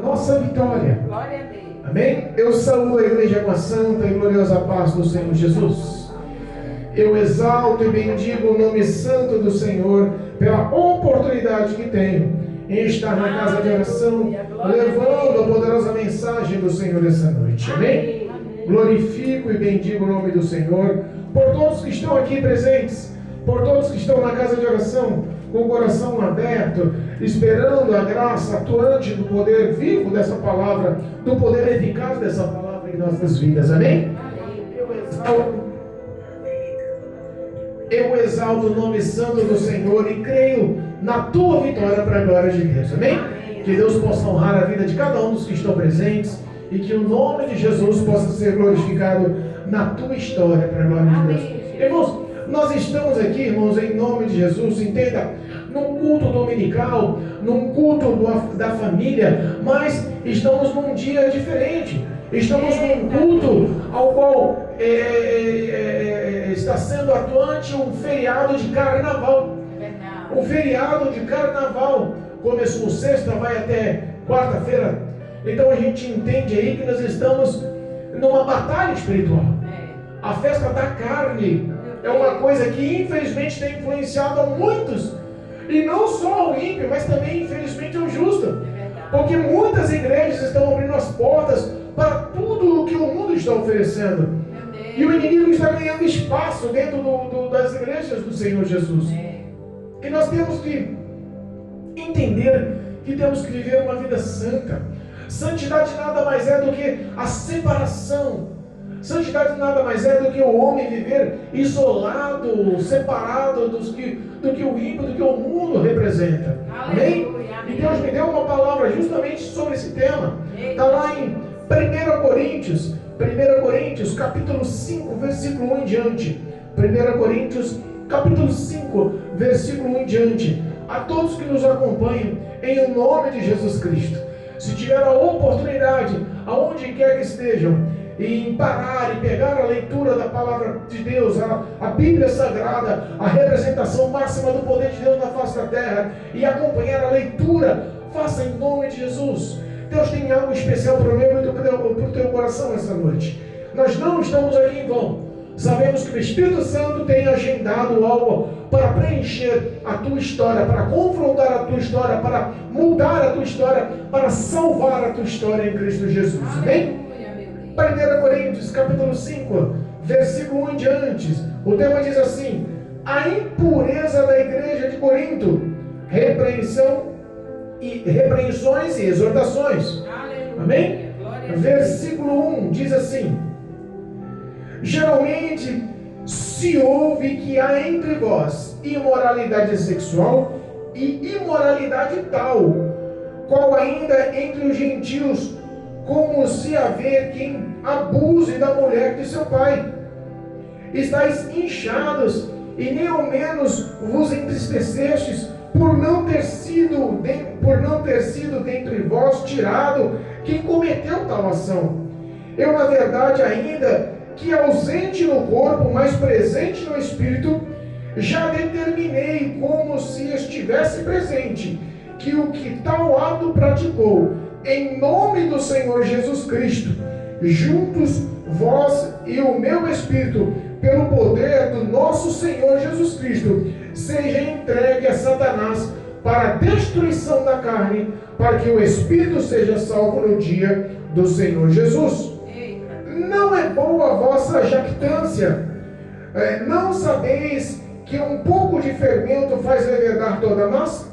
Nossa vitória. Glória a Deus. Amém? Eu saúdo a igreja com a santa e gloriosa paz do Senhor Jesus. Eu exalto e bendigo o nome santo do Senhor pela oportunidade que tenho em estar na casa de oração, levando a poderosa mensagem do Senhor essa noite. Amém? Glorifico e bendigo o nome do Senhor por todos que estão aqui presentes, por todos que estão na casa de oração, com o coração aberto, esperando a graça atuante do poder vivo dessa palavra, do poder eficaz dessa palavra em nossas vidas. Amém? Eu exalto o nome santo do Senhor e creio na tua vitória para a glória de Deus. Amém? Que Deus possa honrar a vida de cada um dos que estão presentes e que o nome de Jesus possa ser glorificado na tua história para a glória de Deus. Irmãos, nós estamos aqui, irmãos, em nome de Jesus, entenda, num culto dominical, num culto da família, mas estamos num dia diferente. Estamos num culto ao qual está sendo atuante um feriado de carnaval. Um feriado de carnaval. Começou sexta, vai até quarta-feira. Então a gente entende aí que nós estamos numa batalha espiritual. A festa da carne é uma coisa que infelizmente tem influenciado a muitos. E não só ao ímpio, mas também infelizmente ao justo. Porque muitas igrejas estão abrindo as portas para tudo o que o mundo está oferecendo. E o inimigo está ganhando espaço dentro das igrejas do Senhor Jesus. E nós temos que entender que temos que viver uma vida santa. Santidade nada mais é do que a separação. Santidade nada mais é do que o homem viver isolado, separado do que o ímpio, do que o mundo representa. Amém? E Deus me deu uma palavra justamente sobre esse tema. Está lá em 1 Coríntios, capítulo 5, versículo 1 em diante. 1 Coríntios, capítulo 5, versículo 1 em diante. A todos que nos acompanham, em nome de Jesus Cristo, se tiver a oportunidade, aonde quer que estejam, em parar e pegar a leitura da palavra de Deus, a Bíblia Sagrada, a representação máxima do poder de Deus na face da terra, e acompanhar a leitura, faça em nome de Jesus. Deus tem algo especial para o meu e para o teu coração essa noite. Nós não estamos aqui em vão. Sabemos que o Espírito Santo tem agendado algo para preencher a tua história, para confrontar a tua história, para mudar a tua história, para salvar a tua história em Cristo Jesus. Amém? 1 Coríntios, capítulo 5, versículo 1 em diante. O tema diz assim: a impureza da igreja de Corinto, repreensões e exortações. Amém? Versículo 1 diz assim: geralmente se ouve que há entre vós imoralidade sexual e imoralidade tal, qual ainda entre os gentios, como se haver quem abuse da mulher de seu pai. Estais inchados e nem ao menos vos entristecestes por não ter sido dentre vós tirado quem cometeu tal ação. Eu, na verdade, ainda que ausente no corpo, mas presente no espírito, já determinei, como se estivesse presente, que o que tal ato praticou, em nome do Senhor Jesus Cristo, juntos vós e o meu espírito, pelo poder do nosso Senhor Jesus Cristo, seja entregue a Satanás para a destruição da carne, para que o espírito seja salvo no dia do Senhor Jesus. Não é boa a vossa jactância? Não sabeis que um pouco de fermento faz levedar toda a massa?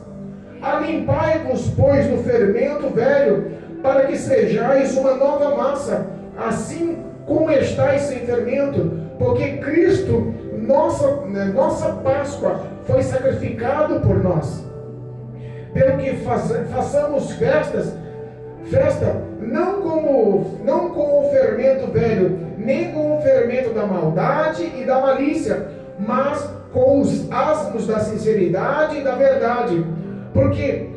Alimpai-vos, pois, do fermento velho, para que sejais uma nova massa, assim como estáis sem fermento, porque Cristo, nossa Páscoa, foi sacrificado por nós. Pelo que façamos festa não com o fermento velho, nem com o fermento da maldade e da malícia, mas com os asmos da sinceridade e da verdade. Porque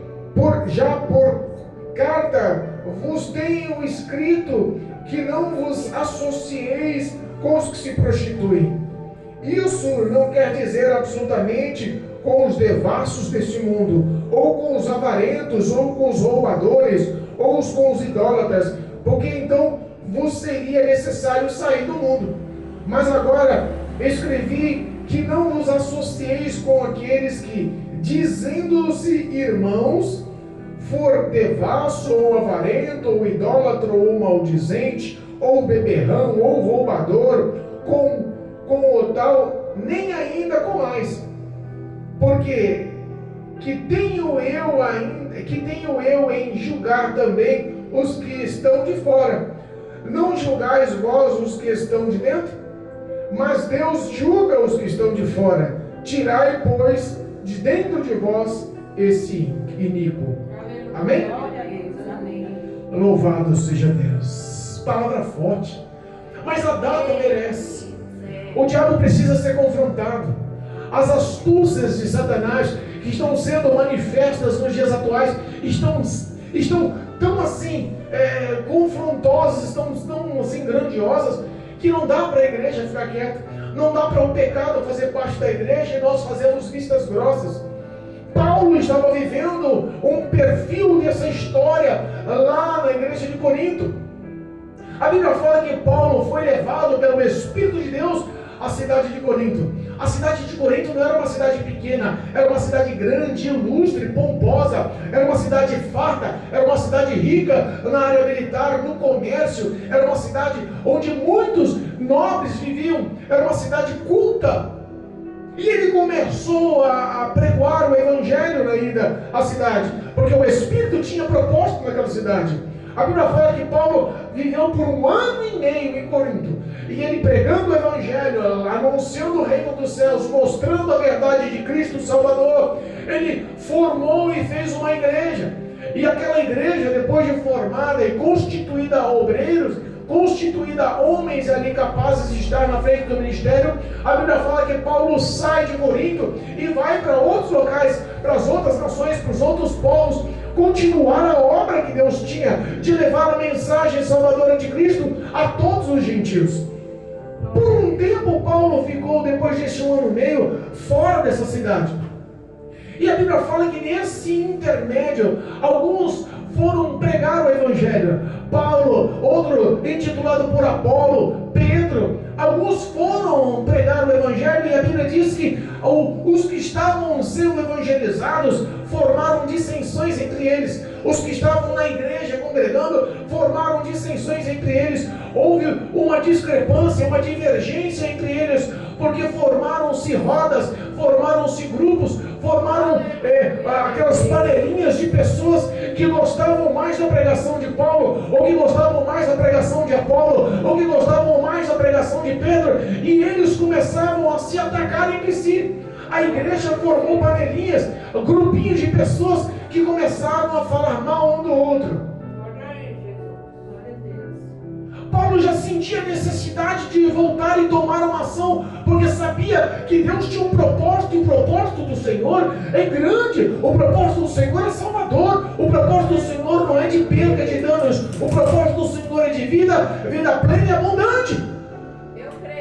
já por carta vos tenho escrito que não vos associeis com os que se prostituem. Isso não quer dizer absolutamente com os devassos deste mundo, ou com os avarentos, ou com os roubadores, ou com os idólatras, porque então vos seria necessário sair do mundo. Mas agora escrevi que não vos associeis com aqueles que, dizendo-se irmãos, for devasso, ou avarento, ou idólatra, ou maldizente, ou beberrão, ou roubador, com o tal, nem ainda com mais. Porque que tenho eu em julgar também os que estão de fora. Não julgais vós os que estão de dentro, mas Deus julga os que estão de fora. Tirai, pois, de dentro de vós esse iníquo. Amém? Louvado seja Deus. Palavra forte, mas a data merece. O diabo precisa ser confrontado. As astúcias de Satanás que estão sendo manifestas nos dias atuais estão tão assim confrontosas, estão tão assim grandiosas, que não dá para a igreja ficar quieta, não dá para o pecado fazer parte da igreja e nós fazemos vistas grossas. Paulo estava vivendo um perfil dessa história lá na igreja de Corinto. A Bíblia fala que Paulo foi levado pelo Espírito de Deus à cidade de Corinto. A cidade de Corinto não era uma cidade pequena, era uma cidade grande, ilustre, pomposa, era uma cidade farta, era uma cidade rica na área militar, no comércio, era uma cidade onde muitos nobres viviam, era uma cidade culta. E ele começou a pregoar o evangelho na ida à cidade, porque o Espírito tinha propósito naquela cidade. A Bíblia fala que Paulo viveu por 1 ano e meio em Corinto, e ele pregando o evangelho, anunciando o reino dos céus, mostrando a verdade de Cristo Salvador. Ele formou e fez uma igreja, e aquela igreja, depois de formada e constituída a obreiros, constituída a homens ali capazes de estar na frente do ministério, a Bíblia fala que Paulo sai de Corinto e vai para outros locais, para as outras nações, para os outros povos, continuar a obra que Deus tinha de levar a mensagem salvadora de Cristo a todos os gentios. Por um tempo Paulo ficou, depois desse 1 ano e meio, fora dessa cidade. E a Bíblia fala que nesse intermédio, alguns foram pregar o evangelho. Paulo, outro intitulado por Apolo, Pedro, alguns foram pregar o evangelho, e a Bíblia diz que os que estavam sendo evangelizados formaram dissensões entre eles. Os que estavam na igreja congregando formaram dissensões entre eles. Houve uma discrepância, uma divergência entre eles, porque formaram-se rodas, formaram-se grupos, formaram aquelas panelinhas de pessoas que gostavam mais da pregação de Paulo, ou que gostavam mais da pregação de Apolo, ou que gostavam mais da pregação de Pedro, e eles começavam a se atacar entre si. A igreja formou panelinhas, grupinhos de pessoas que começaram a falar mal um do outro. Paulo já sentia a necessidade de voltar e tomar uma ação, porque sabia que Deus tinha um propósito, e o propósito do Senhor é grande. O propósito do Senhor é salvador. O propósito do Senhor não é de perda de danos. O propósito do Senhor é de vida plena e abundante.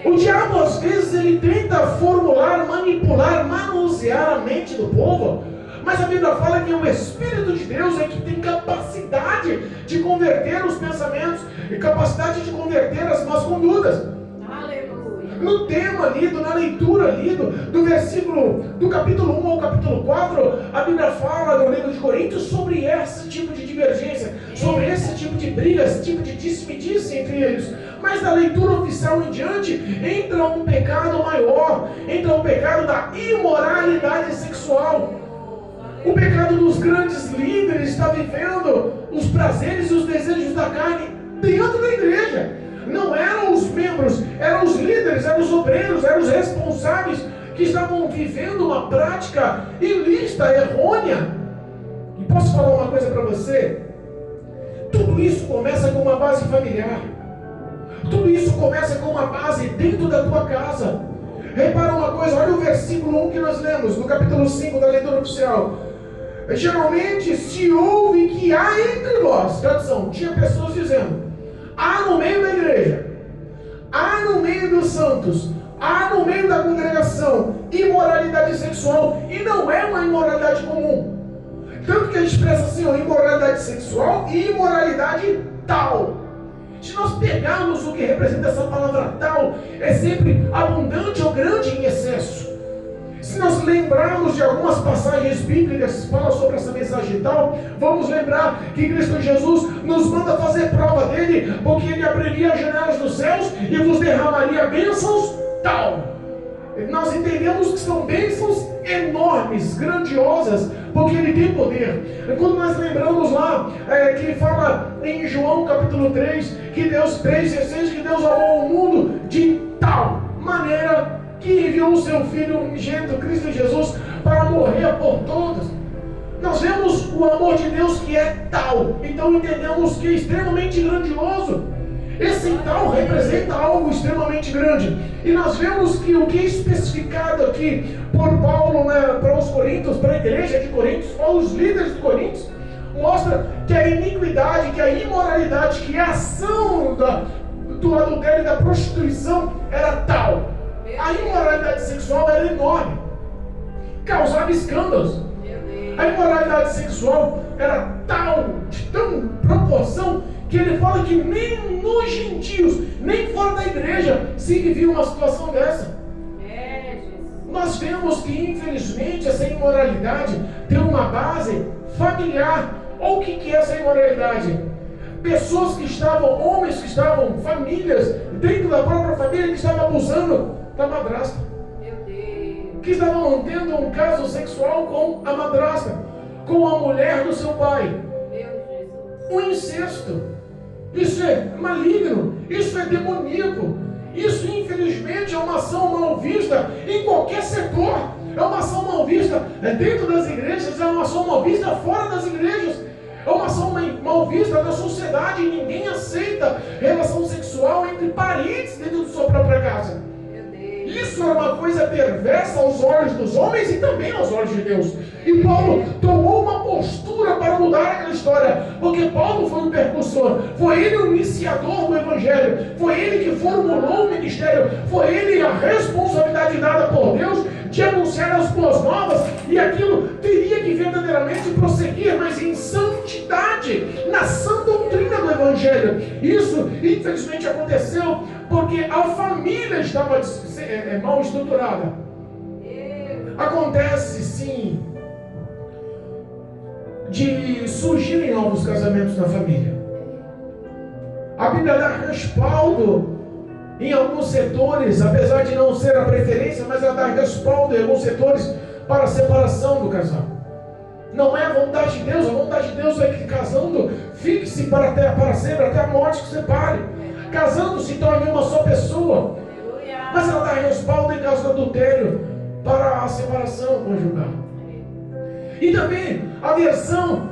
O diabo, às vezes, ele tenta formular, manipular, manusear a mente do povo, mas a Bíblia fala que o Espírito de Deus é que tem capacidade de converter os pensamentos e capacidade de converter as más condutas. Aleluia. No tema lido, na leitura lido, do capítulo 1 ao capítulo 4, a Bíblia fala no livro de Coríntios sobre esse tipo de divergência, sobre esse tipo de briga, esse tipo de disse-me-disse entre eles. Mas na leitura oficial em diante, entra um pecado maior, entra o pecado da imoralidade sexual. O pecado dos grandes líderes está vivendo os prazeres e os desejos da carne dentro da igreja. Não eram os membros, eram os líderes, eram os obreiros, eram os responsáveis que estavam vivendo uma prática ilícita, errônea. E posso falar uma coisa para você? Tudo isso começa com uma base familiar. Tudo isso começa com uma base dentro da tua casa. Repara uma coisa, olha o versículo 1 que nós lemos, no capítulo 5 da leitura oficial. Geralmente se ouve que há entre vós, tradução, tinha pessoas dizendo, há no meio da igreja, há no meio dos santos, há no meio da congregação, imoralidade sexual, e não é uma imoralidade comum. Tanto que a gente expressa assim, ó, imoralidade sexual e imoralidade tal. Se nós pegarmos o que representa essa palavra tal, é sempre abundante ou grande em excesso. Se nós lembrarmos de algumas passagens bíblicas que falam sobre essa mensagem tal, vamos lembrar que Cristo Jesus nos manda fazer prova dele, porque ele abriria as janelas dos céus e vos derramaria bênçãos tal. Nós entendemos que são bênçãos enormes, grandiosas, porque ele tem poder. Quando nós lembramos lá, que ele fala em João capítulo 3, que Deus, 3,16, que Deus amou o mundo de tal maneira que enviou o seu Filho unigênito, Cristo Jesus, para morrer por todos. Nós vemos o amor de Deus que é tal, então entendemos que é extremamente grandioso. Esse tal representa algo extremamente grande. E nós vemos que o que é especificado aqui por Paulo, né, para os Coríntios, para a igreja de Coríntios, para os líderes de Coríntios, mostra que a iniquidade, que a imoralidade, que a ação do adultério e da prostituição era tal. A imoralidade sexual era enorme, causava escândalos. A imoralidade sexual era tal, de tão proporção, que ele fala que nem nos gentios, nem fora da igreja, se vivia uma situação dessa. Nós vemos que, infelizmente, essa imoralidade tem uma base familiar. Olha o que é essa imoralidade. Pessoas que estavam, homens que estavam, famílias, dentro da própria família, que estavam abusando da madrasta. Que estavam mantendo um caso sexual com a madrasta, com a mulher do seu pai. O incesto. Isso é maligno, isso é demoníaco. Isso, infelizmente, é uma ação mal vista em qualquer setor. É uma ação mal vista dentro das igrejas, é uma ação mal vista fora das igrejas. É uma ação mal vista na sociedade. Ninguém aceita relação sexual entre parentes dentro de sua própria casa. Isso é uma coisa perversa aos olhos dos homens e também aos olhos de Deus. E Paulo tomou uma postura para mudar aquela história, porque Paulo foi o percussor, foi ele o iniciador do Evangelho, foi ele que formulou o ministério, foi ele a responsabilidade dada por Deus de anunciar as boas novas, e aquilo teria que verdadeiramente prosseguir, mas em santidade, na sã doutrina do Evangelho. Isso, infelizmente, aconteceu porque a família estava mal estruturada. Acontece, sim, de surgirem novos casamentos na família. A Bíblia dá respaldo em alguns setores, apesar de não ser a preferência, mas ela dá respaldo em alguns setores para a separação do casal. Não é a vontade de Deus. A vontade de Deus é que casando fique-se para sempre, até a morte que separe. Casando se torne uma só pessoa. Mas ela dá respaldo em caso de adultério para a separação conjugal. E também a versão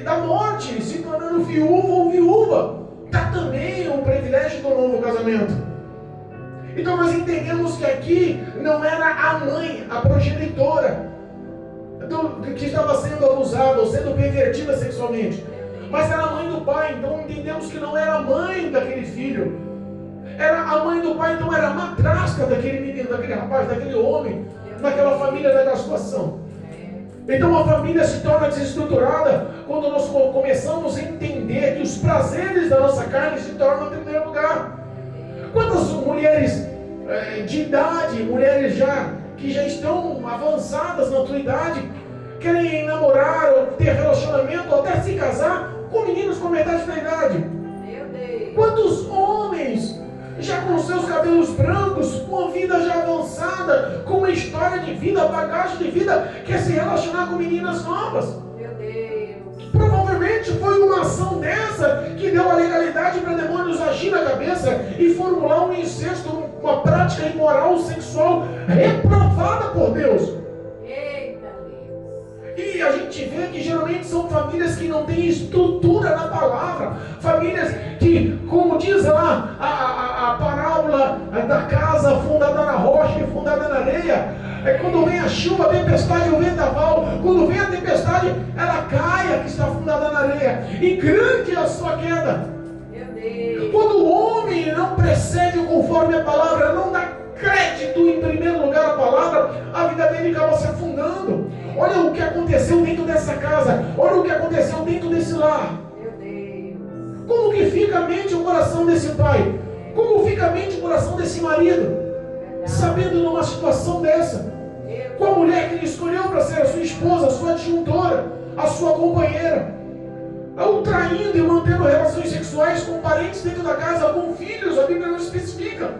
da morte, se tornando viúvo ou viúva. Dá também o privilégio do novo casamento. Então nós entendemos que aqui não era a mãe, a progenitora, que estava sendo abusada ou sendo pervertida sexualmente, mas era a mãe do pai. Então entendemos que não era a mãe daquele filho, era a mãe do pai, então era a madrasta daquele menino, daquele rapaz, daquele homem, naquela família, naquela situação. Então a família se torna desestruturada quando nós começamos a entender que os prazeres da nossa carne se tornam em primeiro lugar. Quantas mulheres de idade, mulheres que já estão avançadas na tua idade, querem namorar ou ter relacionamento ou até se casar com meninos com metade da idade? Meu Deus. Quantos homens já com seus cabelos brancos, com a vida já avançada, com uma história de vida, bagagem de vida, quer se relacionar com meninas novas? Meu Deus. Provavelmente foi uma ação dessa que deu a legalidade para demônios agir na cabeça e formular um incesto, uma prática imoral sexual reprovada por Deus. Eita Deus. E a gente vê que geralmente são famílias que não têm estrutura na palavra, famílias que, como diz lá a parábola da casa fundada na rocha e fundada na areia, quando vem a chuva, a tempestade, o vendaval, quando vem a tempestade, ela cai, a que está fundada na areia, e grande é a sua queda. Meu Deus. Quando o homem não precede conforme a palavra, não dá crédito em primeiro lugar à palavra, a vida dele acaba se afundando. Olha o que aconteceu dentro dessa casa. Olha o que aconteceu dentro desse lar. Como que fica a mente e o coração desse pai? Como fica a mente e o coração desse marido? Sabendo numa situação dessa, com a mulher que ele escolheu para ser a sua esposa, a sua adjuntora, a sua companheira, o traindo e mantendo relações sexuais com parentes dentro da casa, com filhos, a Bíblia não especifica,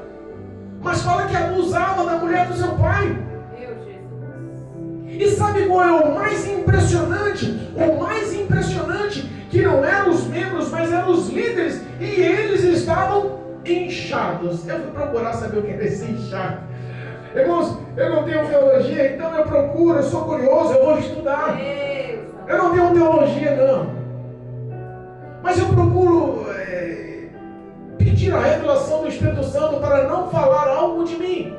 mas fala que abusava da mulher do seu pai. E sabe qual é o mais impressionante? O mais impressionante, que não eram os membros, mas eram os líderes, e eles estavam inchados. Eu fui procurar saber o que é esse inchado. Irmãos, eu não tenho teologia, então eu procuro, eu sou curioso, eu vou estudar. Eu não tenho teologia, não. Mas eu procuro pedir a revelação do Espírito Santo para não falar algo de mim.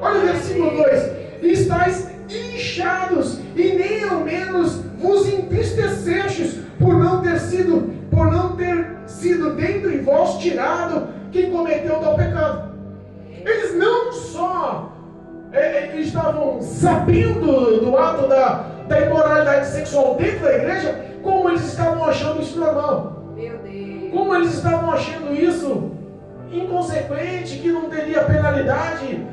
Olha o versículo 2: estáis inchados, e nem ao menos vos entristecestes por não ter sido dentre vós tirado quem cometeu tal pecado. Eles não só estavam sabendo do ato da imoralidade sexual dentro da igreja, como eles estavam achando isso normal. Meu Deus. Como eles estavam achando isso inconsequente, que não teria penalidade.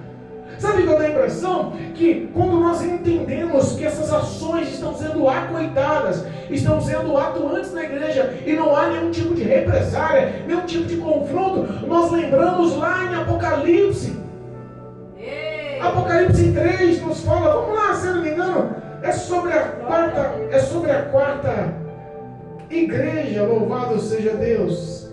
Sabe que eu tenho a impressão que quando nós entendemos que essas ações estão sendo acoitadas, estão sendo atuantes na igreja e não há nenhum tipo de represália, nenhum tipo de confronto, nós lembramos lá em Apocalipse. Apocalipse 3 nos fala, vamos lá, se eu não me engano, é sobre a quarta igreja, louvado seja Deus.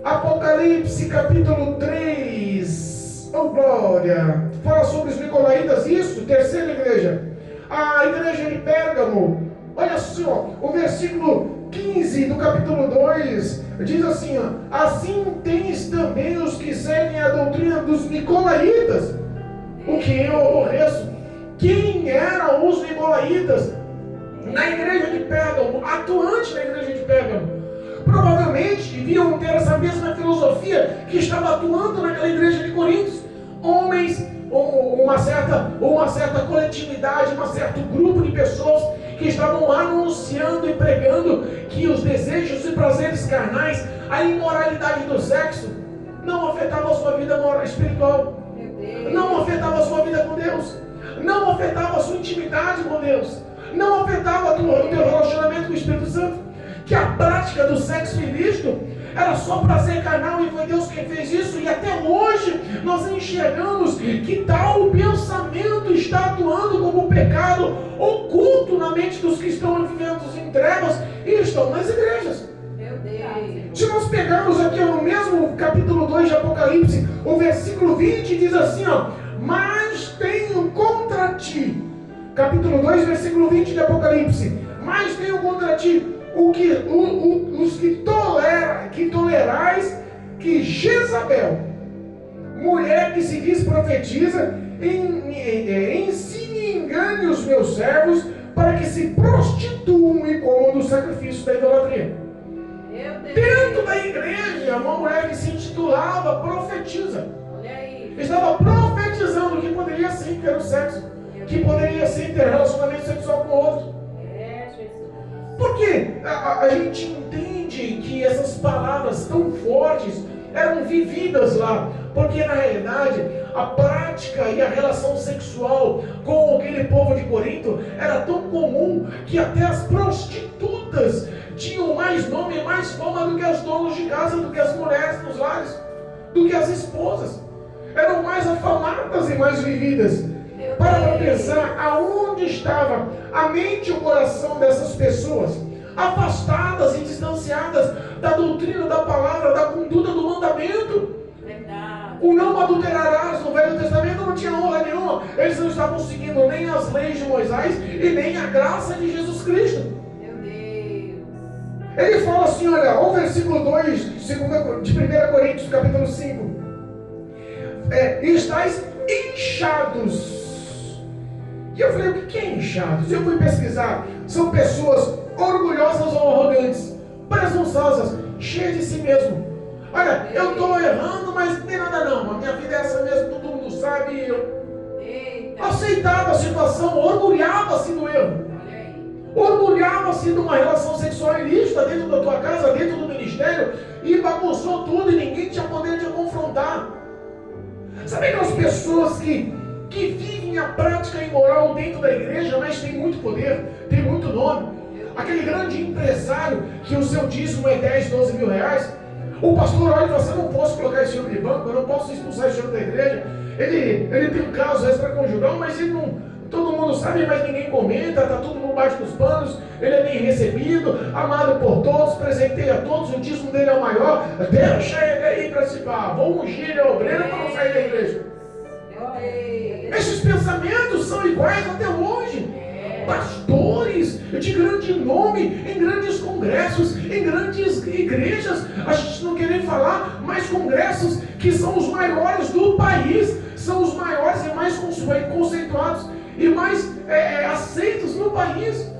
Apocalipse capítulo 3. Oh, glória! Fala sobre os nicolaítas, isso, terceira igreja. A igreja de Pérgamo. Olha só, o versículo 15 do capítulo 2 diz assim, ó: assim tens também os que seguem a doutrina dos nicolaítas, o que eu aborreço. Quem eram os nicolaítas? Na igreja de Pérgamo, atuante na igreja de Pérgamo. Provavelmente deviam ter essa mesma filosofia que estava atuando naquela igreja de Coríntios. Homens, uma certa coletividade, um certo grupo de pessoas que estavam anunciando e pregando que os desejos e prazeres carnais, a imoralidade do sexo, não afetava a sua vida moral espiritual, não afetava a sua vida com Deus, não afetava a sua intimidade com Deus, não afetava o teu relacionamento com o Espírito Santo. Que a prática do sexo ilícito era só prazer carnal e foi Deus quem fez isso, e até hoje nós enxergamos que tal pensamento está atuando como pecado oculto na mente dos que estão vivendo em trevas e estão nas igrejas. Meu Deus. Se nós pegarmos aqui no mesmo capítulo 2 de Apocalipse, o versículo 20 diz assim, ó: mas tenho contra ti, capítulo 2, versículo 20 de Apocalipse, mas tenho contra ti os que tolerais que Jezabel, mulher que se diz profetiza, ensine e engane os meus servos para que se prostituam e comam do sacrifício da idolatria. Dentro da igreja, uma mulher que se intitulava profetisa, estava profetizando que poderia sim ter o sexo, que poderia sim ter relacionamento sexual com outro. Porque a gente entende que essas palavras tão fortes eram vividas lá, porque na realidade a prática e a relação sexual com aquele povo de Corinto era tão comum que até as prostitutas tinham mais nome e mais fama do que as donas de casa, do que as mulheres nos lares, do que as esposas. Eram mais afamadas e mais vividas. Para pensar aonde estava a mente e o coração dessas pessoas, afastadas e distanciadas da doutrina, da palavra, da conduta do mandamento. Verdade. O não adulterarás no Velho Testamento não tinha honra nenhuma. Eles não estavam seguindo nem as leis de Moisés e nem a graça de Jesus Cristo. Meu Deus. Ele fala assim, olha, o versículo 2 de 1 Coríntios capítulo 5, estáis inchados. E eu falei, o que é inchados? Eu fui pesquisar. São pessoas orgulhosas ou arrogantes, presunçosas, cheias de si mesmo. Olha, eu estou errando, mas não tem nada não. A minha vida é essa mesmo, todo mundo sabe. aceitava a situação, orgulhava-se do erro, orgulhava-se de uma relação sexual ilícita dentro da tua casa, dentro do ministério, e bagunçou tudo e ninguém tinha poder de confrontar. Sabe aquelas pessoas que vivem a prática imoral dentro da igreja, mas tem muito poder, tem muito nome? Aquele grande empresário que o seu dízimo é 10, 12 mil reais. O pastor olha e fala assim: eu não posso colocar esse homem de banco, eu não posso expulsar esse homem da igreja. Ele tem um caso extraconjugal, mas ele não, todo mundo sabe, mas ninguém comenta, está tudo por baixo dos panos. Ele é bem recebido, amado por todos, presenteia a todos, o dízimo dele é o maior. Deixa ele aí para se pá, vou ungir ele obreiro para não sair da igreja. Esses pensamentos são iguais até hoje. Pastores de grande nome, em grandes congressos, em grandes igrejas, a gente não quer nem falar, mas congressos que são os maiores do país, são os maiores e mais conceituados e mais aceitos no país,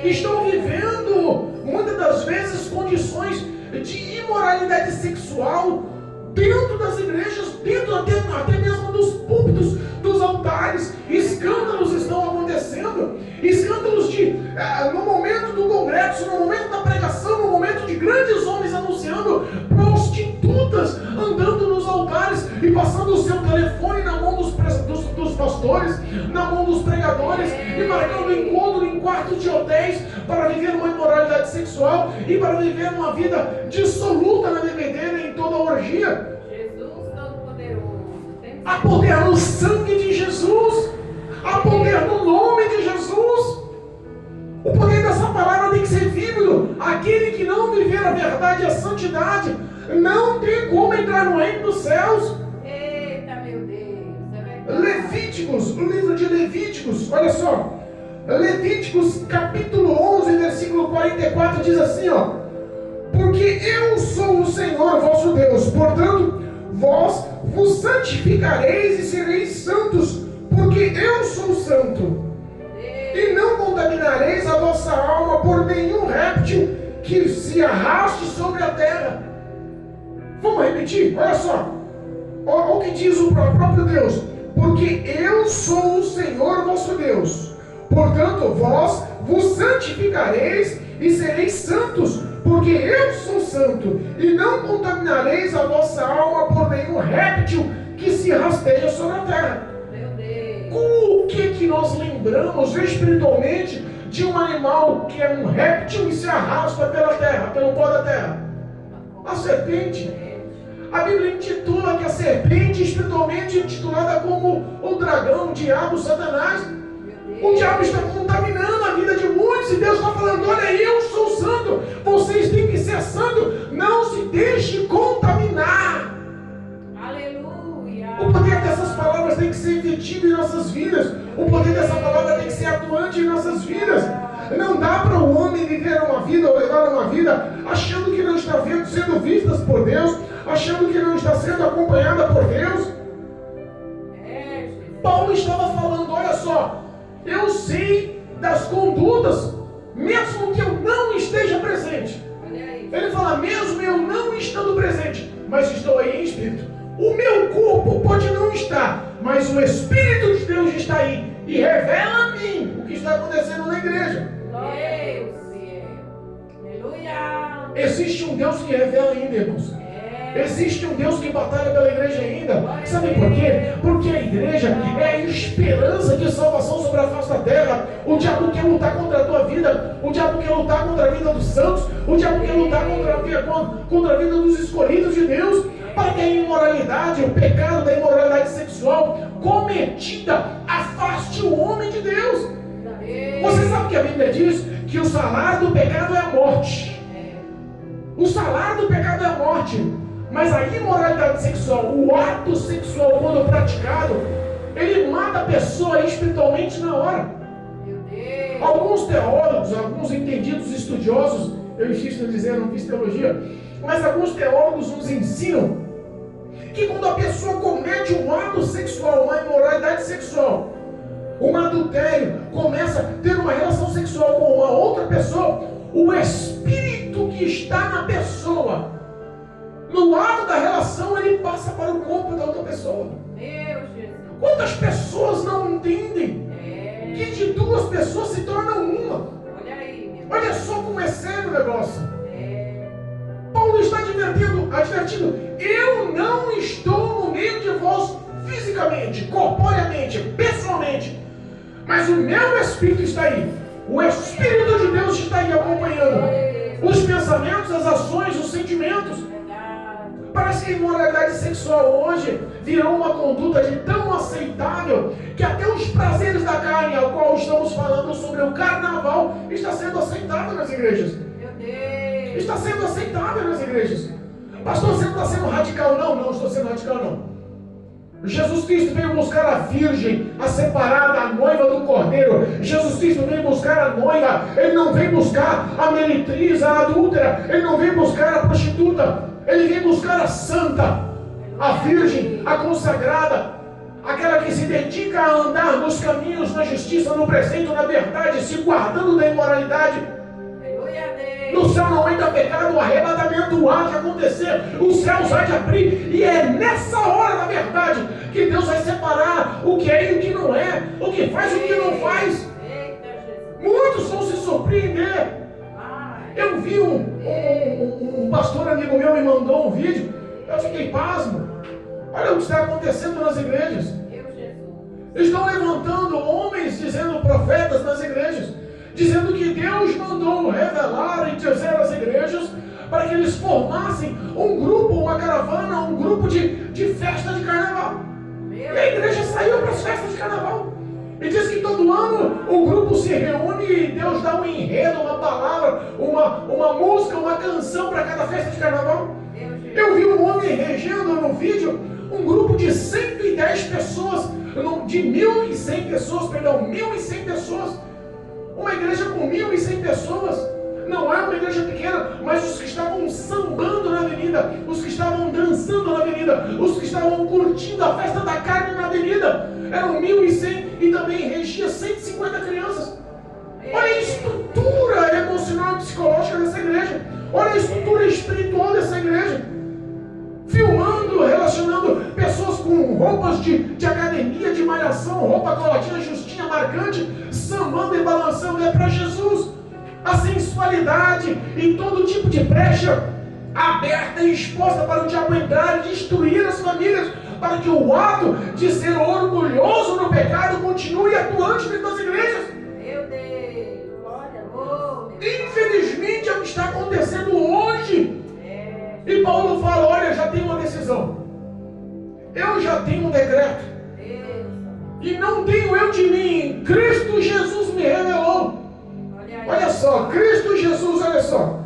estão vivendo muitas das vezes condições de imoralidade sexual dentro das igrejas, dentro até mesmo dos púlpitos, dos altares. Escândalos estão acontecendo, escândalos no momento do congresso, no momento da pregação, no momento de grandes homens anunciando, prostitutas andando nos altares e passando o seu telefone na mão dos pastores, na mão dos pregadores, e marcando encontro em quartos de hotéis para viver uma imoralidade sexual e para viver uma vida dissoluta na bebedeira, em toda a orgia. Há poder no sangue de Jesus, há poder no nome de Jesus. O poder dessa palavra tem que ser vívido. Aquele que não viver a verdade e a santidade não tem como entrar no reino dos céus. Eita, meu Deus. Levíticos, o livro de Levíticos, olha só, Levíticos capítulo 11, versículo 44 diz assim, ó: porque eu sou o Senhor vosso Deus, portanto vós vos santificareis e sereis santos, porque eu sou santo. E não contaminareis a vossa alma por nenhum réptil que se arraste sobre a terra. Vamos repetir? Olha só. Olha o que diz o próprio Deus: porque eu sou o Senhor vosso Deus, portanto vós vos santificareis e sereis santos, porque eu sou santo. E não contaminareis a vossa alma por nenhum réptil que se rasteja sobre a terra. Com o que nós lembramos espiritualmente de um animal que é um réptil e se arrasta pela terra, pelo pó da terra? A serpente. A Bíblia intitula que a serpente, espiritualmente intitulada como o dragão, o diabo, Satanás. O diabo está contaminando a vida de muitos, e Deus está falando: olha, eu sou santo, vocês têm que ser santos, não se deixe contaminar. Aleluia. O poder dessas palavras tem que ser efetivo em nossas vidas, o poder dessa palavra tem que ser atuante em nossas vidas. Não dá para o homem viver uma vida ou levar uma vida achando que não está sendo vistas por Deus, achando que não está sendo acompanhada por Deus. Paulo estava falando: olha só, eu sei das condutas, mesmo que eu não esteja presente. Ele fala: mesmo eu não estando presente, mas estou aí em espírito. O meu corpo pode não estar, mas o Espírito de Deus está aí e revela a mim o que está acontecendo na igreja. Existe um Deus que revela ainda, irmãos. Existe um Deus que batalha pela igreja ainda. Sabe por quê? Porque a igreja é a esperança de salvação sobre a face da terra. O diabo quer lutar contra a tua vida, o diabo quer lutar contra a vida dos santos, o diabo quer lutar contra a vida dos escolhidos de Deus, para que a imoralidade, o pecado da imoralidade sexual cometida afaste o homem de Deus. Você sabe que a Bíblia diz que o salário do pecado é a morte. O salário do pecado é a morte. Mas a imoralidade sexual, o ato sexual, quando praticado, ele mata a pessoa espiritualmente na hora. Alguns teólogos, alguns entendidos estudiosos, eu insisto em dizer, eu não fiz teologia, mas alguns teólogos nos ensinam que quando a pessoa comete um ato sexual, uma imoralidade sexual, um adultério, começa a ter uma relação sexual com uma outra pessoa, o espírito que está na pessoa, no ato da relação, ele passa para o corpo da outra pessoa. Quantas pessoas não entendem que de duas pessoas se tornam uma? Olha só como é sério o negócio. Paulo está advertindo: eu não estou no meio de vós fisicamente, corporeamente, pessoalmente, mas o meu Espírito está aí. O Espírito de Deus está aí acompanhando os pensamentos, as ações, os sentimentos. Parece que a imoralidade sexual hoje virou uma conduta de tão aceitável que até os prazeres da carne, ao qual estamos falando sobre o carnaval, está sendo aceitável nas igrejas. Está sendo aceitável nas igrejas. Pastor, você não está sendo radical? Não estou sendo radical não. Jesus Cristo veio buscar a virgem, a separada, a noiva do cordeiro. Jesus Cristo veio buscar a noiva. Ele não veio buscar a meretriz, a adúltera. Ele não veio buscar a prostituta. Ele veio buscar a santa, a virgem, a consagrada, aquela que se dedica a andar nos caminhos, na justiça, no presente, na verdade, se guardando da imoralidade. No céu não entra pecado, o arrebatamento há de acontecer, os céus há de abrir, e é nessa hora, na verdade, que Deus vai separar o que é e o que não é, o que faz e o que não faz. Muitos vão se surpreender. Eu vi um pastor amigo meu me mandou um vídeo, eu fiquei pasmo. Olha o que está acontecendo nas igrejas. Estão levantando homens, dizendo profetas nas igrejas, dizendo que Deus mandou revelar e dizer às igrejas para que eles formassem um grupo, uma caravana, um grupo de festa de carnaval. E a igreja saiu para as festas de carnaval. E diz que todo ano o grupo se reúne e Deus dá um enredo, uma palavra, uma música, uma canção para cada festa de carnaval. Eu vi um homem regendo no vídeo um grupo de 110 pessoas, de 1.100 pessoas, perdão, 1.100 pessoas. Uma igreja com 1.100 pessoas. Não é uma igreja pequena, mas os que estavam sambando na avenida, os que estavam dançando na avenida, os que estavam curtindo a festa da carne na avenida, eram 1.100 e também regia 150 crianças. Olha a estrutura emocional e psicológica dessa igreja. Olha a estrutura espiritual dessa igreja. Filmando, relacionando pessoas com roupas de academia, de malhação, roupa colotinha, justinha, marcante, sambando e balançando. É para Jesus. A sensualidade e todo tipo de brecha aberta e exposta para o diabo entrar e destruir as famílias, para que o ato de ser orgulhoso no pecado continue atuante dentro das igrejas. Meu Deus, glória, Infelizmente é o que está acontecendo hoje. E Paulo fala: olha, já tem uma decisão, eu já tenho um decreto, e não tenho eu de mim, Cristo Jesus me revelou. Olha só, Cristo Jesus, olha só,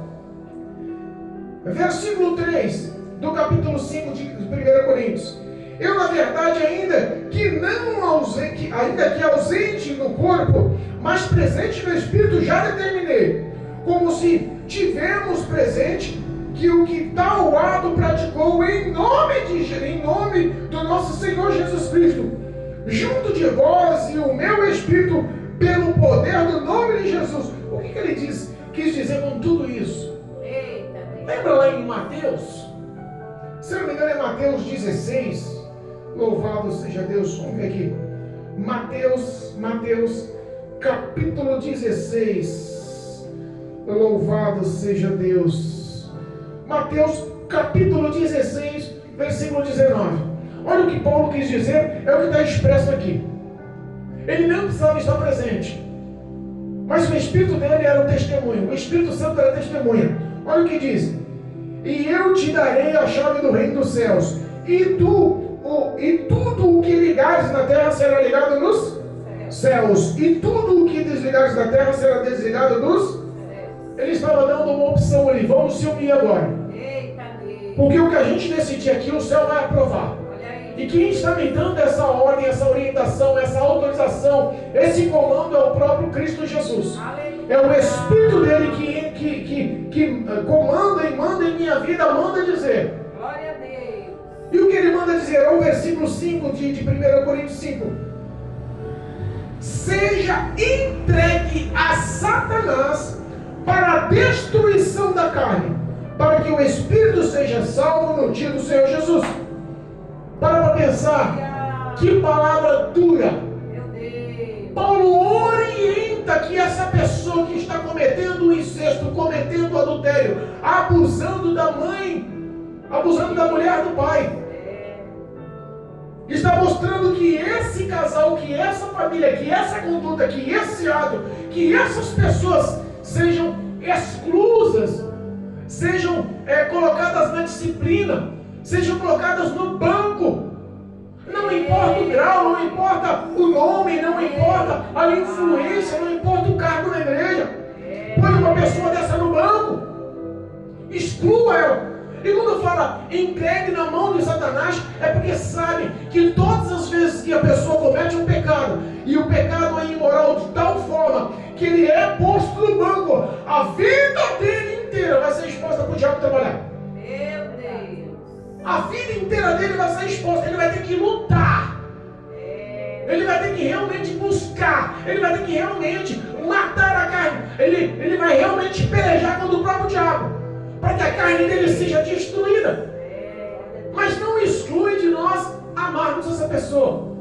versículo 3 do capítulo 5 de 1 Coríntios. Eu, na verdade, ainda que ausente no corpo, mas presente no Espírito, já determinei, como se tivermos presente, que o que tal ato praticou em nome do nosso Senhor Jesus Cristo, junto de vós e o meu Espírito, pelo poder do nome de Jesus. O que ele quis dizer com tudo isso? Lembra lá em Mateus? Se não me engano é Mateus 16. Louvado seja Deus. Vamos ver aqui. Mateus capítulo 16. Louvado seja Deus. Mateus capítulo 16, versículo 19. Olha o que Paulo quis dizer, é o que está expresso aqui. Ele não precisava estar presente, mas o Espírito dele era um testemunho. O Espírito Santo era testemunha. Olha o que diz: e eu te darei a chave do reino dos céus, e tudo o que ligares na terra será ligado nos céus, e tudo o que desligares da terra será desligado dos céus. Ele estava dando uma opção ali: vamos se unir agora, porque o que a gente decidir aqui, o céu vai aprovar. E quem está me dando essa ordem, essa orientação, essa autorização, esse comando é o próprio Cristo Jesus. É o Espírito dele que comanda e manda em minha vida, manda dizer. Glória a Deus. E o que ele manda dizer é o versículo 5 de 1 Coríntios 5. Seja entregue a Satanás para a destruição da carne, para que o Espírito seja salvo no dia do Senhor Jesus. Para pensar, Que palavra dura. Paulo orienta que essa pessoa que está cometendo o incesto, cometendo o adultério, abusando da mãe, abusando da mulher do pai, está mostrando que esse casal, que essa família, que essa conduta, que esse ato, que essas pessoas sejam exclusas, sejam colocadas na disciplina, sejam colocadas no banco. Não importa o grau, não importa o nome, não importa a influência, não importa o cargo na igreja. Põe uma pessoa dessa no banco, exclua ela. E quando fala entregue na mão de Satanás, é porque sabe que todas as vezes que a pessoa comete um pecado, e o pecado é imoral de tal forma que ele é posto no banco, a vida dele inteira vai ser exposta para o diabo trabalhar. Meu Deus. A vida inteira dele vai ser exposta, ele vai ter que lutar. Ele vai ter que realmente buscar, ele vai ter que realmente matar a carne, ele vai realmente pelejar contra o próprio diabo, para que a carne dele seja destruída. Mas não exclui de nós amarmos essa pessoa.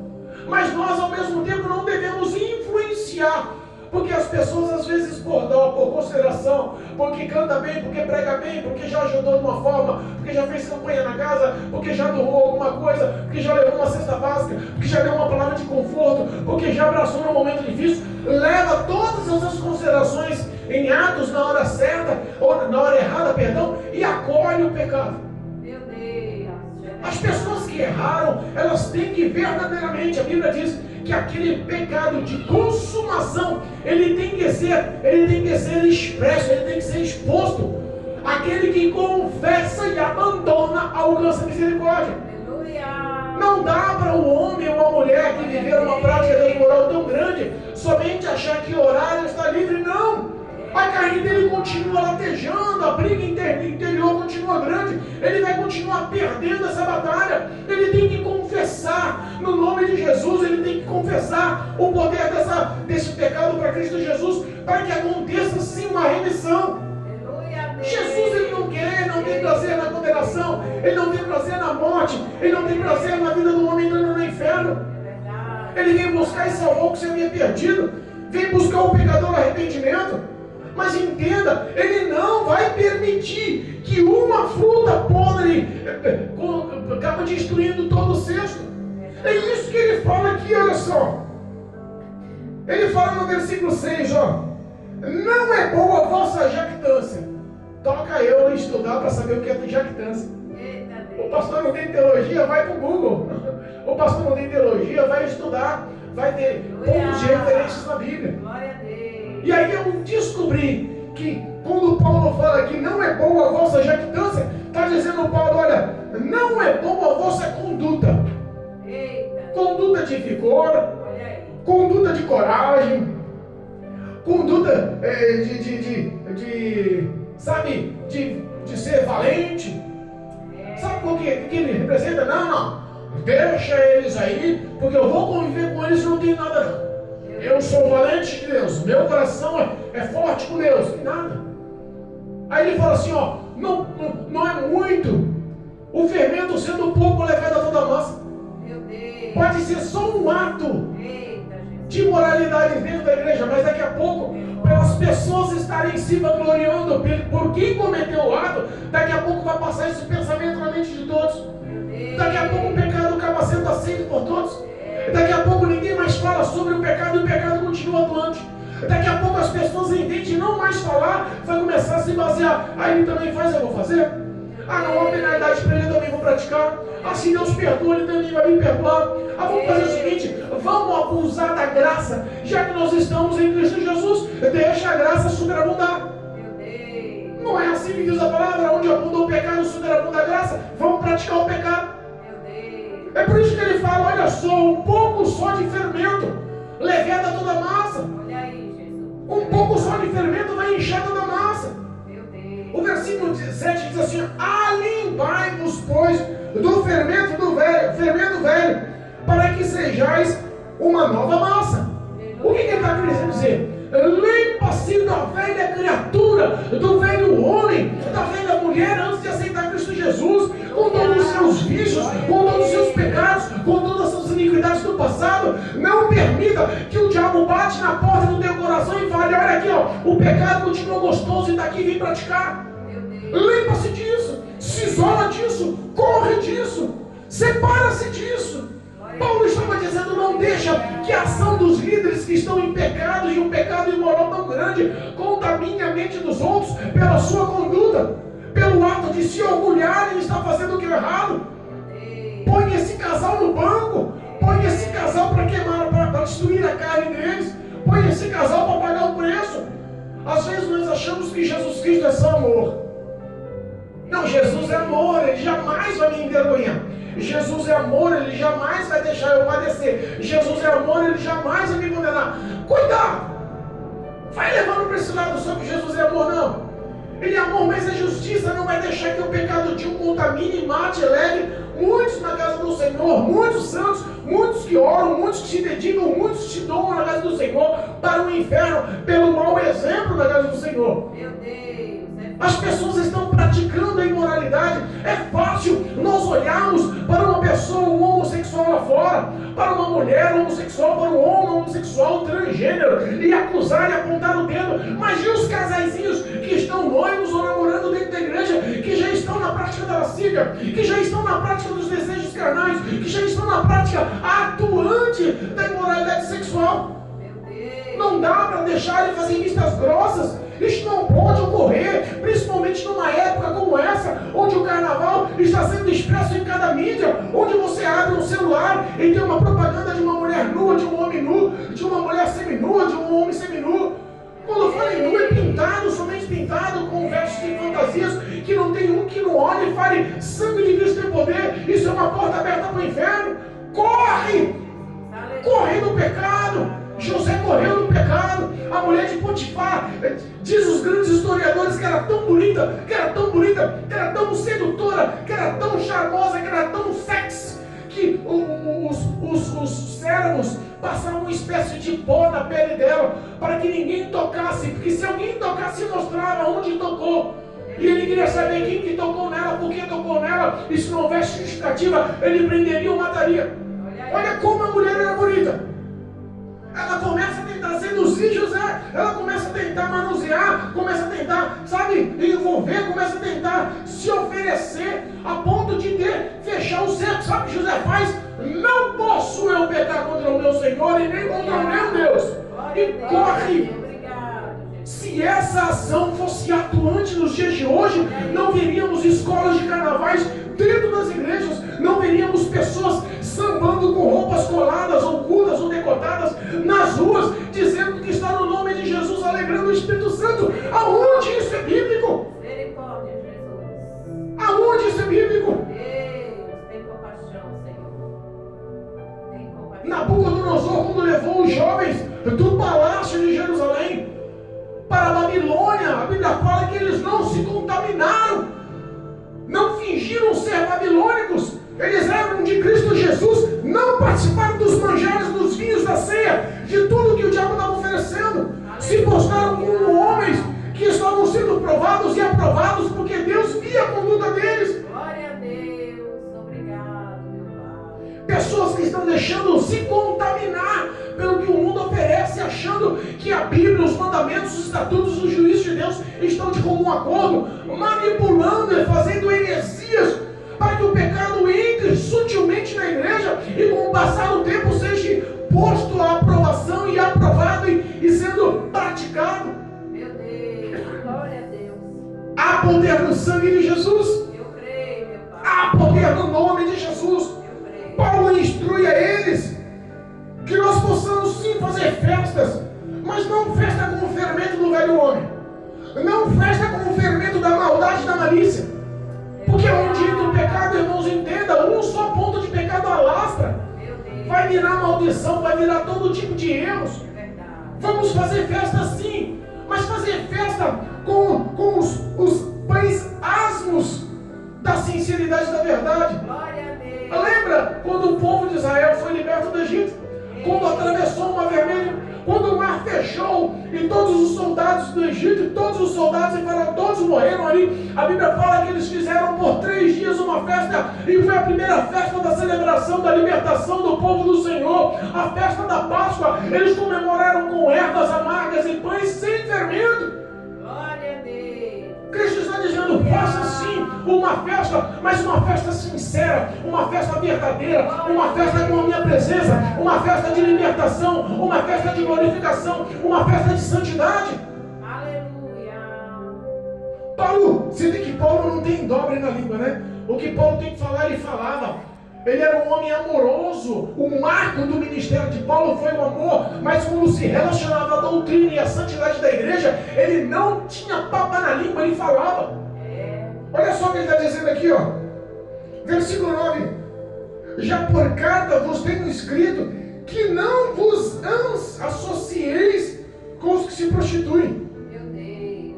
Mas nós ao mesmo tempo não devemos influenciar, porque as pessoas às vezes por dó, por consideração, porque canta bem, porque prega bem, porque já ajudou de uma forma, porque já fez campanha na casa, porque já doou alguma coisa, porque já levou uma cesta básica, porque já deu uma palavra de conforto, porque já abraçou num momento difícil, leva todas essas considerações em atos na hora certa, ou na hora errada, perdão, e acolhe o pecado. Meu Deus. As pessoas que erraram, elas têm que verdadeiramente, a Bíblia diz que aquele pecado de consumação, ele tem que ser expresso, ele tem que ser exposto. Aquele que confessa e abandona alcança misericórdia. Aleluia. Não dá para o homem ou a mulher que viver uma prática de moral tão grande somente achar que orar está livre. Não! A carne dele continua latejando, a briga interior continua grande, ele vai continuar perdendo essa batalha. Ele tem que confessar no nome de Jesus, ele tem que confessar o poder desse pecado para Cristo Jesus, para que aconteça sim uma remissão. Jesus ele não quer, não tem prazer na condenação, ele não tem prazer na morte, ele não tem prazer na vida do homem entrando no inferno. Ele vem buscar e salvar o que você havia perdido, vem buscar o pecador no arrependimento. Mas entenda, ele não vai permitir que uma fruta podre acaba destruindo todo o cesto. É isso que ele fala aqui, olha só. Ele fala no versículo 6, ó. Não é boa a vossa jactância. Toca eu estudar para saber o que é jactância. O pastor não tem teologia, vai para o Google. O pastor não tem teologia, vai estudar. Vai ter pontos de referências na Bíblia. E aí eu descobri que quando Paulo fala que não é boa a vossa jactância, está dizendo Paulo, olha, não é boa a vossa conduta. Conduta de vigor, conduta de coragem, conduta de ser valente. Sabe o que ele representa? Não, deixa eles aí, porque eu vou conviver com eles e não tem nada não. Eu sou valente de Deus, meu coração é forte com Deus, nada. Aí ele fala assim, ó, não é muito, o fermento sendo pouco levado a toda a massa. Pode ser só um ato de moralidade dentro da igreja, mas daqui a pouco, pelas pessoas estarem se vangloriando por quem cometeu o ato, daqui a pouco vai passar esse pensamento na mente de todos. Daqui a pouco o pecado acaba sendo aceito por todos. Daqui a pouco ninguém mais fala sobre o pecado e o pecado continua atuante. Daqui a pouco as pessoas entendem não mais falar, vai começar a se basear. Aí ele também faz, eu vou fazer. Ah, não há penalidade para ele, eu também vou praticar. Ah, se Deus perdoa, ele também vai me perdoar. Ah, vamos fazer o seguinte, vamos abusar da graça, já que nós estamos em Cristo Jesus, deixa a graça superabundar. Não é assim que diz a palavra, onde abundou o pecado, superabunda a graça, vamos praticar o pecado. É por isso que ele fala, olha só, um pouco só de fermento leveda toda a massa. Um pouco só de fermento vai inchar toda a massa. O versículo 7 diz assim, alimpai-vos, pois, do fermento velho, para que sejais uma nova massa. O que ele está querendo dizer? Limpa-se da velha criatura, do velho homem, da velha mulher, antes de aceitar Cristo Jesus, com todos os seus vícios, com todos os seus pecados, com todas as suas iniquidades legal, o pecado continua gostoso e daqui vem praticar. Limpa-se disso, se isola disso, corre disso, separa-se disso. Paulo estava dizendo, não deixa que a ação dos líderes que estão em pecados e um pecado imoral tão grande contamine a mente dos outros pela sua conduta, pelo ato de se orgulharem e estar fazendo o que é errado. Põe esse casal no banco, põe esse casal para queimar, para destruir a carne deles, põe esse casal para pagar o preço. Às vezes nós achamos que Jesus Cristo é só amor. Não, Jesus é amor, Ele jamais vai me envergonhar. Jesus é amor, Ele jamais vai deixar eu padecer. Jesus é amor, Ele jamais vai me condenar. Cuidado! Vai levando para esse lado só que Jesus é amor, não. Ele é amor, mas é justiça, não vai deixar que o pecado de um contamine, mate, leve muitos na casa do Senhor, muitos santos, muitos que oram, muitos que se dedicam, muitos que se doam na casa do Senhor para o inferno, pelo mau exemplo na casa do Senhor. Meu Deus. As pessoas estão praticando a imoralidade. É fácil nós olharmos para uma pessoa, um homossexual lá fora, para uma mulher homossexual, para um homem homossexual, transgênero, e acusar e apontar o dedo. Mas e os casaizinhos que estão noivos ou namorando dentro da igreja, que já estão na prática da lascívia, que já estão na prática dos desejos carnais, que já estão na prática atuante da imoralidade sexual? Não dá para deixar ele fazer vistas grossas. Isso não pode ocorrer, principalmente numa época como essa, onde o carnaval está sendo expresso em cada mídia, onde você abre um celular e tem uma propaganda de uma mulher nua, de um homem nu, de uma mulher seminua, de um homem seminu. Quando fala em nu, é pintado, somente pintado, com versos de fantasias, que não tem um que não olhe e fale, sangue de Cristo tem poder, isso é uma porta aberta para o inferno. Corre! Corre do pecado! José correu no pecado. A mulher de Potifar, diz os grandes historiadores, que era tão bonita, que era tão sedutora, que era tão charmosa, que era tão sexy, que os servos passavam uma espécie de pó na pele dela, para que ninguém tocasse, porque se alguém tocasse, mostrava onde tocou. E ele queria saber quem que tocou nela, por que tocou nela, e se não houvesse justificativa, ele prenderia ou mataria. Olha como a mulher era bonita. Ela começa a tentar seduzir José, ela começa a tentar manusear, começa a tentar, envolver, começa a tentar se oferecer, a ponto de fechar o cerco. Sabe o que José faz? Não posso eu pecar contra o meu Senhor e nem contra o meu Deus. E corre. Se essa ação fosse atuante nos dias de hoje, não veríamos escolas de carnavais dentro das igrejas, não veríamos pessoas sambando com roupas coladas, ocultas ou decotadas nas ruas, dizendo que está no nome de Jesus, alegrando o Espírito Santo. Aonde isso é bíblico? Misericórdia, Jesus. Aonde isso é bíblico? Deus, tem compaixão, Senhor. Tem compaixão. Nabucodonosor, quando levou os jovens do palácio de Jerusalém para a Babilônia, a Bíblia fala que eles não se contaminaram, não fingiram ser babilônicos. Eles eram de Cristo Jesus, não participaram dos manjares, dos vinhos da ceia, de tudo que o diabo estava oferecendo. Se postaram como homens que estavam sendo provados e aprovados, porque Deus via a conduta deles. Glória a Deus, obrigado, meu Pai. Pessoas que estão deixando se contaminar pelo que o mundo oferece, achando que a Bíblia, os mandamentos, os estatutos, os juízos de Deus estão de comum acordo, manipulando e fazendo heresias, para que o pecado entre sutilmente na igreja e com o passar do tempo seja posto à aprovação e aprovado e sendo praticado. Meu Deus, glória a Deus. Há poder no sangue de Jesus. Eu creio, meu Pai. Há poder no nome de Jesus. Eu creio. Paulo instrui a eles que nós possamos sim fazer festas, mas não festa com o fermento do velho homem, não festa com o fermento da maldade e da malícia. Porque onde entra o pecado, irmãos, entenda, um só ponto de pecado alastra. Vai virar maldição, vai virar todo tipo de erros. Vamos fazer festa sim, mas fazer festa com os pães asmos da sinceridade da verdade. Lembra quando o povo de Israel foi liberto do Egito? Quando atravessou o Mar Vermelho, quando o mar fechou e todos os soldados do Egito, todos os soldados e Faraó, todos morreram ali. A Bíblia fala que eles fizeram por 3 dias uma uma festa, e foi a primeira festa da celebração da libertação do povo do Senhor, a festa da Páscoa. Eles comemoraram com ervas amargas e pães sem fermento. Glória a Deus. Cristo está dizendo, faça sim uma festa, mas uma festa sincera, uma festa verdadeira, uma festa com a minha presença, uma festa de libertação, uma festa de glorificação, uma festa de santidade. Aleluia. Paulo, você vê que Paulo não tem dobre na língua, né? O que Paulo tem que falar, ele falava. Ele era um homem amoroso. O marco do ministério de Paulo foi o amor, mas quando se relacionava à doutrina e à santidade da igreja, ele não tinha papa na língua, ele falava. Olha só o que ele está dizendo aqui, ó. Versículo 9. Já por carta vos tenho escrito que não vos associeis com os que se prostituem. Meu Deus,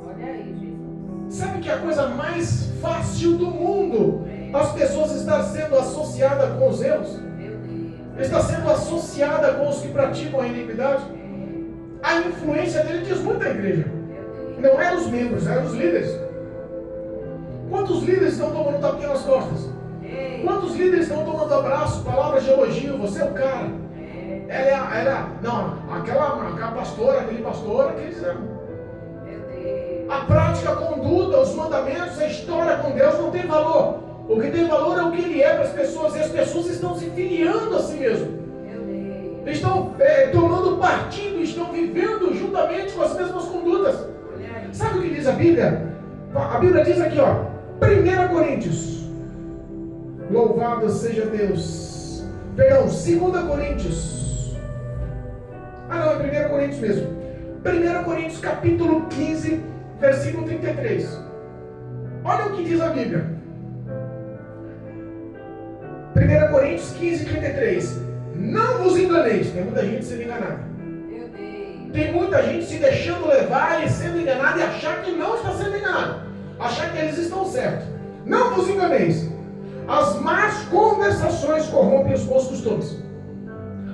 olha aí, Jesus. Sabe que é a coisa mais fácil do mundo? As pessoas estão sendo associadas com os erros. Meu Deus. Está sendo associada com os que praticam a iniquidade. A influência dele diz muito à igreja. Não eram os membros, eram os líderes. Quantos líderes estão tomando tapinha nas costas? Quantos líderes estão tomando abraço, palavras de elogio? Você é o cara. Aquela pastora, aquele pastor, aqueles amam. A prática, a conduta, os mandamentos, a história com Deus não tem valor. O que tem valor é o que ele é para as pessoas. E as pessoas estão se filiando a si mesmo. Estão tomando partido, estão vivendo juntamente com as mesmas condutas. Sabe o que diz a Bíblia? A Bíblia diz aqui, ó, 1 Coríntios. Louvado seja Deus. Perdão, 2 Coríntios. Não, é 1 Coríntios mesmo. 1 Coríntios capítulo 15, versículo 33. Olha o que diz a Bíblia. 1 Coríntios 15, 33. Não vos enganeis. Tem muita gente sendo enganada. Tem muita gente se deixando levar e sendo enganada e achar que não está sendo enganado. Achar que eles estão certos. Não vos enganeis. As más conversações corrompem os bons costumes.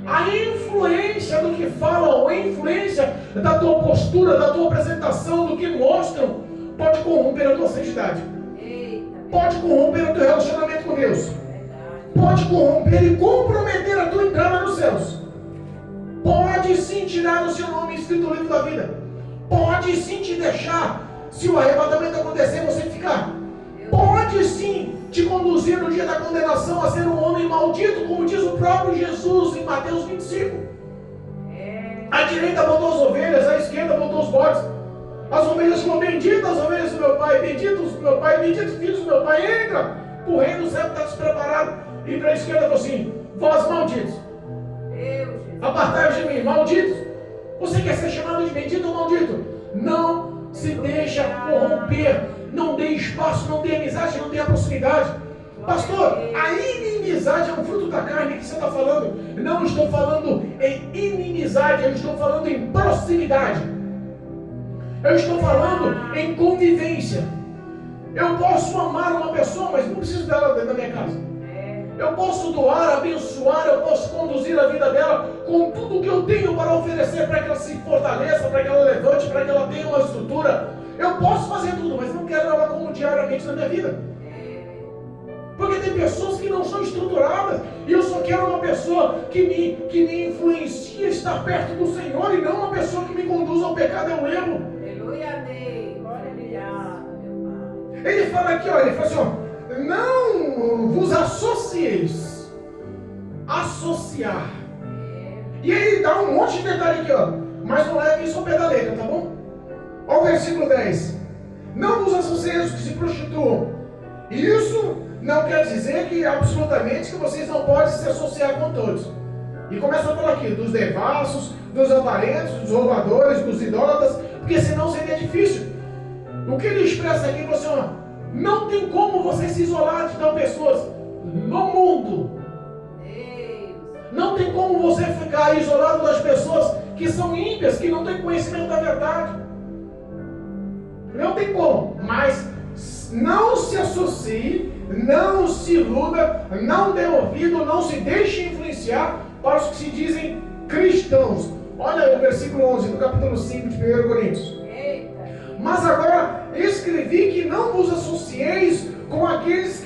A influência do que falam, a influência da tua postura, da tua apresentação, do que mostram, pode corromper a tua santidade. Pode corromper o teu relacionamento com Deus. Pode corromper e comprometer a tua entrada nos céus. Pode sim tirar o seu nome escrito no livro da vida. Pode sim te deixar, se o arrebatamento acontecer, você ficar. Pode sim te conduzir no dia da condenação a ser um homem maldito, como diz o próprio Jesus em Mateus 25. A direita botou as ovelhas, a esquerda botou os bodes. As ovelhas falam, benditas as ovelhas do meu pai, benditos do meu pai, benditos filhos do meu pai, entra, o reino do céu está despreparado. E para a esquerda falou assim, vós malditos, apartai-vos de mim, malditos. Você quer ser chamado de bendito ou maldito? Não se deixa corromper, não dê espaço, não dê amizade, não dê proximidade. Pastor, a inimizade é um fruto da carne que você está falando. Não estou falando em inimizade, eu estou falando em proximidade. Eu estou falando em convivência. Eu posso amar uma pessoa, mas não preciso dela dentro da minha casa. Eu posso doar, abençoar, eu posso conduzir a vida dela com tudo que eu tenho para oferecer para que ela se fortaleça, para que ela levante, para que ela tenha uma estrutura. Eu posso fazer tudo, mas não quero ela como diariamente na minha vida. Porque tem pessoas que não são estruturadas e eu só quero uma pessoa que me influencie a estar perto do Senhor e não uma pessoa que me conduza ao pecado e ao erro. Aleluia, Deus. Glória a Deus. Ele fala aqui, ó, ele fala assim, ó, não vos associeis. Associar. E ele dá um monte de detalhe aqui, ó. Mas não leve isso ao pé da letra, tá bom? Olha o versículo 10. Não vos associeis que se prostituam. Isso não quer dizer que absolutamente que vocês não podem se associar com todos. E começa a falar aqui dos devassos, dos avarentos, dos roubadores, dos idólatras, porque senão seria difícil. O que ele expressa aqui, você, ó, não tem como você se isolar de tal pessoas no mundo. Não tem como você ficar isolado das pessoas que são ímpias, que não têm conhecimento da verdade. Não tem como. Mas não se associe, não se iluda, não dê ouvido, não se deixe influenciar para os que se dizem cristãos. Olha aí o versículo 11 do capítulo 5 de 1 Coríntios. Mas agora escrevi que não vos associeis com aqueles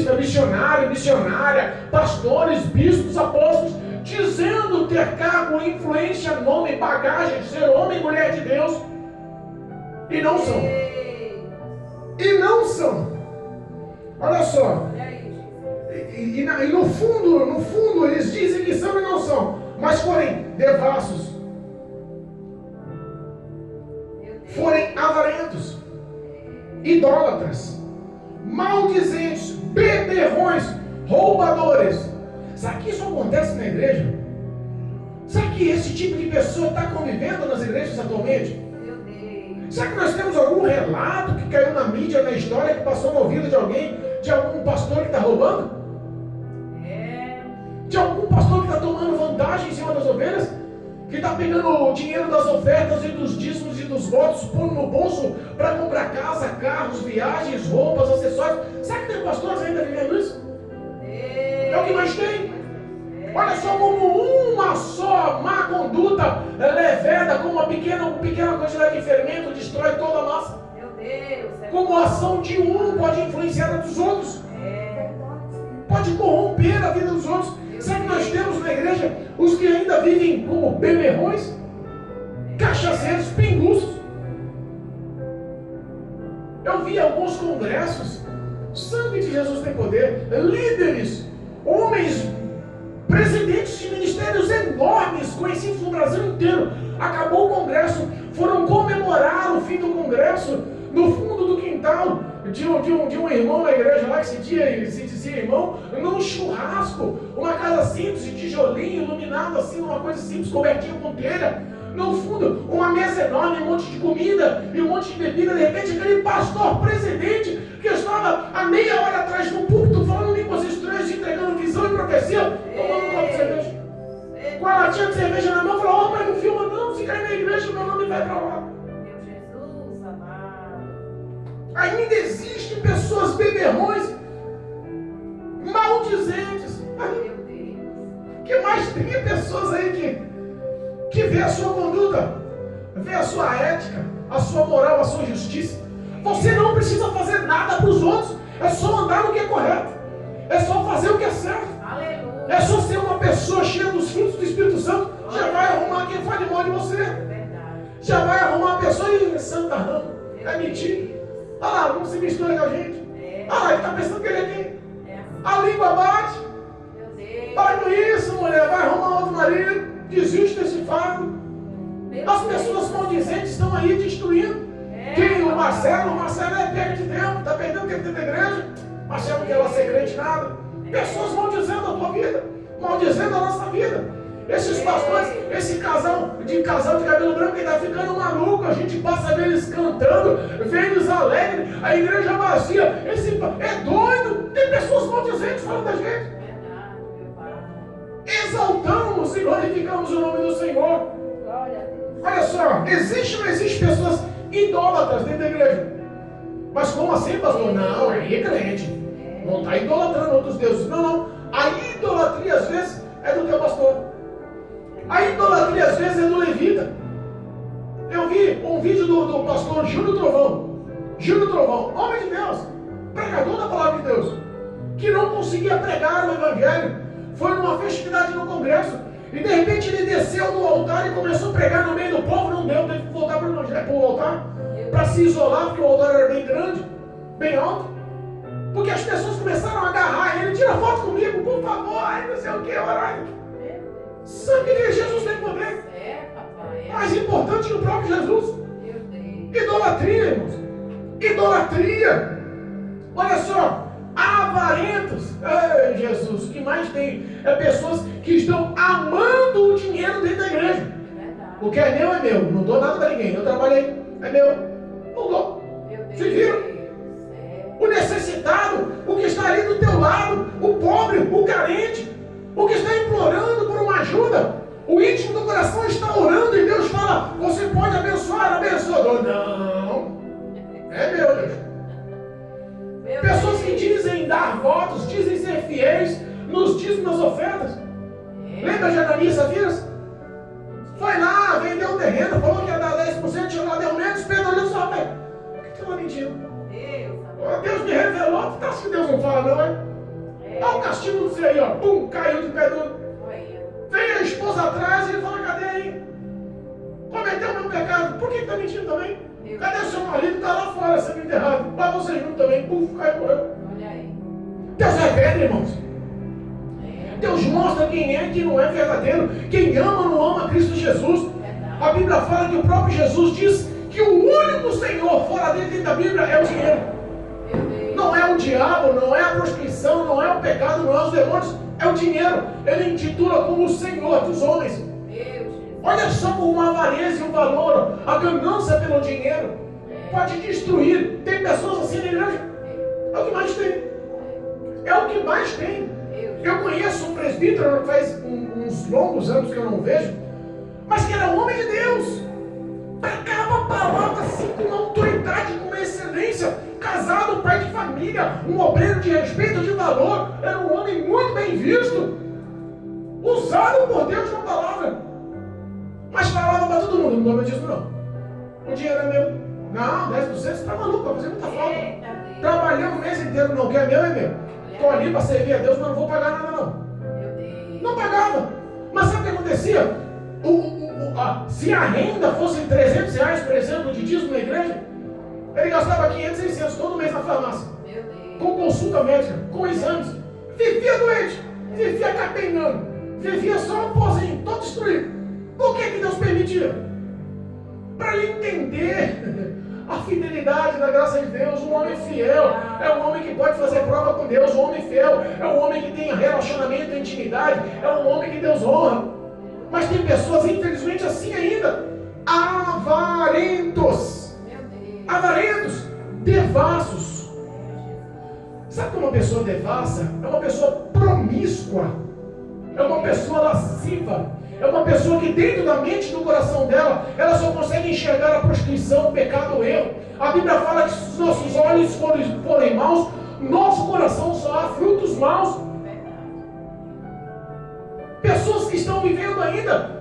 evangelista, missionário, missionária, pastores, bispos, apóstolos, dizendo ter cargo, influência, nome, bagagem, ser homem e mulher de Deus, e não são. E não são. Olha só. E no fundo, eles dizem que são e não são. Mas forem devassos, forem avarentos, idólatras, maldizentes, beberrões, roubadores. Sabe que isso acontece na igreja? Sabe que esse tipo de pessoa está convivendo nas igrejas atualmente? Será que nós temos algum relato que caiu na mídia, na história, que passou no ouvido de alguém, de algum pastor que está roubando? De algum pastor que está tomando vantagem em cima das ovelhas? Que está pegando o dinheiro das ofertas e dos dízimos e dos votos, pondo no bolso para comprar casa, carros, viagens, roupas, acessórios? Será que tem pastores ainda vivendo isso? É o que mais tem. Olha só como uma só má conduta leveda com uma pequena quantidade de fermento destrói toda a massa. Meu Deus. Como a ação de um pode influenciar a dos outros. Pode corromper a vida dos outros. Será que nós temos na igreja os que ainda vivem como beberrões, cachaceiros, pinguços? Eu vi alguns congressos, sangue de Jesus tem poder, líderes, homens, presidentes de ministérios enormes, conhecidos no Brasil inteiro. Acabou o congresso, foram comemorar o fim do congresso no fundo do quintal de um irmão na igreja lá que se dizia irmão, num churrasco, uma casa simples, de tijolinho, iluminado assim, uma coisa simples, cobertinha com telha. No fundo, uma mesa enorme, um monte de comida e um monte de bebida. De repente, aquele pastor presidente que estava há meia hora atrás no púlpito falando línguas estranhas, entregando visão e profecia, tomando um copo de cerveja. Com a latinha de cerveja na mão, falou: mas não filma não, se cair na igreja, meu nome vai para lá. Meu Jesus amado. Ainda existem pessoas beberrões, maldizentes. Meu Deus. Que mais tem pessoas aí que vê a sua conduta, vê a sua ética, a sua moral, a sua justiça. Você não precisa fazer nada para os outros, é só andar no que é correto, é só fazer o que é certo. Aleluia. É só ser uma pessoa cheia dos frutos do Espírito Santo, já vai arrumar quem fale mal de você. Verdade. Já vai arrumar uma pessoa e santa rama, é mentira. Olha lá, não se mistura com a gente. Olha lá, ele está pensando que ele é quem? A língua bate. Meu Deus. Para com isso, mulher, vai arrumar outro marido, desiste desse fardo. As pessoas maldizentes estão aí destruindo. Quem? O Marcelo é perda de tempo, está perdendo tempo dentro da igreja, achando que ela ser crente nada. Pessoas maldizendo a tua vida, maldizendo a nossa vida. Esses pastores, esse casal de cabelo branco que está ficando maluco, a gente passa a ver eles cantando, vê eles alegres, a igreja vazia. Esse é doido, tem pessoas maldizentes falando da gente. Verdade, meu Pai. Exaltamos e glorificamos o nome do Senhor. Glória a Deus. Olha só, existe ou não existe pessoas idólatras dentro da igreja? Mas como assim, pastor? Não, aí é crente. Não está idolatrando outros deuses. Não. A idolatria às vezes é do teu pastor. A idolatria às vezes é do levita. Eu vi um vídeo do pastor Júlio Trovão, homem de Deus, pregador da palavra de Deus, que não conseguia pregar o evangelho. Foi numa festividade no congresso e de repente ele desceu do altar e começou a pregar no meio do povo. Não deu, teve que voltar para o altar para se isolar, porque o altar era bem grande, bem alto. Porque as pessoas começaram a agarrar ele: tira foto comigo, por favor, ai, não sei o que, orar. Sangue de Jesus tem poder. Papai. Mais importante que o próprio Jesus. Meu Deus. Idolatria, irmãos. Idolatria. Olha só, avarentos. Ei, Jesus, o que mais tem é pessoas que estão amando o dinheiro dentro da igreja. Verdade. O que é meu, não dou nada para ninguém. Eu trabalhei, é meu, não dou. Meu Deus. Se viram? O necessitado, o que está ali do teu lado, o pobre, o carente, o que está implorando por uma ajuda, o íntimo do coração está orando e Deus fala: você pode abençoar, abençoador. Não, é meu Deus. Pessoas que dizem dar votos, dizem ser fiéis nos dízimos, nas ofertas. Lembra de Ananias e Safira? Foi lá, vendeu o terreno, falou que ia dar 10%, chegou lá, deu menos, Pedro olhou só, velho, por que tu está mentindo? Deus me revelou, tu acha que Deus não fala não, é? castigo do céu aí, ó. Pum, caiu de pé duro. Veio a esposa atrás e ele fala, cadê aí? Cometeu o meu pecado. Por que está mentindo também? Cadê o seu marido? Está lá fora sendo enterrado. Vai você junto também. Pum, caiu e morreu. Olha aí. Deus revela, irmãos. Deus mostra quem é e quem não é verdadeiro. Quem ama ou não ama Cristo Jesus. A Bíblia fala que o próprio Jesus diz que o único Senhor fora dentro da Bíblia é o dinheiro. Não é o diabo, não é a prostituição, não é o pecado, não é os demônios, é o dinheiro. Ele intitula como o Senhor dos homens. Olha só como a avareza e o valor, a ganância pelo dinheiro pode destruir. Tem pessoas assim na igreja. É o que mais tem. É o que mais tem. Eu conheço um presbítero, faz uns longos anos que eu não vejo, mas que era um homem de Deus. Pregava a palavra assim com autoridade, com excelência, casado, pai de família, um obreiro de respeito, de valor, era um homem muito bem visto, usado por Deus na palavra, mas falava para todo mundo, não toma disso não, o dinheiro é meu, não, 10% você está maluco, vai fazer muita falta, trabalhamos o mês inteiro, não quer meu, é meu, estou ali para servir a Deus, mas não vou pagar nada não pagava, mas sabe o que acontecia? Se a renda fosse R$300, por exemplo, de dízimo na igreja, ele gastava 500, 600 todo mês na farmácia, com consulta médica, com exames, vivia doente, vivia capenhando, vivia só um pozinho, todo destruído. Por que Deus permitia? Para ele entender a fidelidade da graça de Deus. Um homem fiel é um homem que pode fazer prova com Deus. Um homem fiel é um homem que tem relacionamento, intimidade, é um homem que Deus honra. Mas tem pessoas, infelizmente, assim ainda, avarentos, devassos. Sabe como uma pessoa devassa? É uma pessoa promíscua, é uma pessoa lasciva, é uma pessoa que dentro da mente e do coração dela, ela só consegue enxergar a prostituição, o pecado, o erro. A Bíblia fala que se os nossos olhos forem maus, nosso coração só há frutos maus. Pessoas que estão vivendo ainda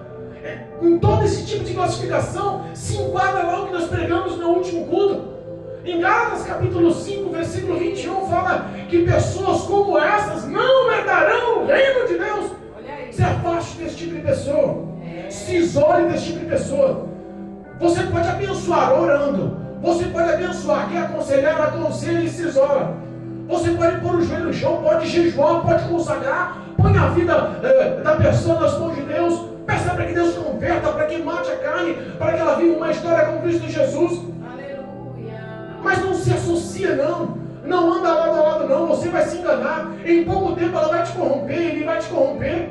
com todo esse tipo de classificação, se enquadra lá o que nós pregamos no último culto. Em Gálatas capítulo 5, versículo 21, fala que pessoas como essas não herdarão o reino de Deus. Se afaste desse tipo de pessoa, se isole desse tipo de pessoa. Você pode abençoar orando, você pode abençoar, quer aconselhar, aconselha e se isola. Você pode pôr o joelho no chão, pode jejuar, pode consagrar, põe a vida da pessoa nas mãos de Deus, peça para que Deus converta, para que mate a carne, para que ela viva uma história com Cristo Jesus. Aleluia. Mas não se associa não anda lado a lado não, você vai se enganar, em pouco tempo ela vai te corromper, ele vai te corromper.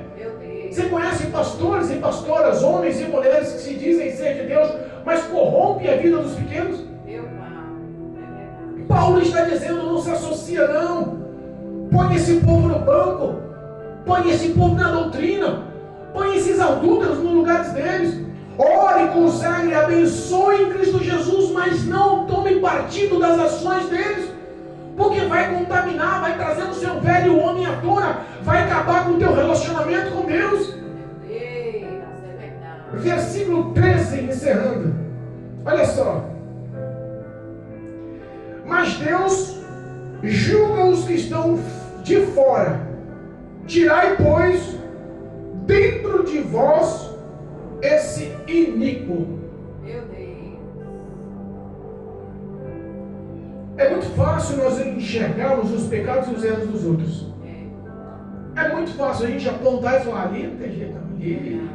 Você conhece pastores e pastoras, homens e mulheres que se dizem ser de Deus, mas corrompem a vida dos pequenos? Paulo está dizendo, não se associa não. Põe esse povo no banco, põe esse povo na doutrina, põe esses adúlteros no lugar deles. Ore, consagre, abençoe em Cristo Jesus, mas não tome partido das ações deles, porque vai contaminar, vai trazer o seu velho homem à tona, vai acabar com o teu relacionamento com Deus. Versículo 13, encerrando. Olha só. Mas Deus julga os que estão de fora. Tirai, pois, dentro de vós esse iníquo. É muito fácil nós enxergarmos os pecados e os erros dos outros. É muito fácil a gente apontar e falar, ali não tem jeito, ali.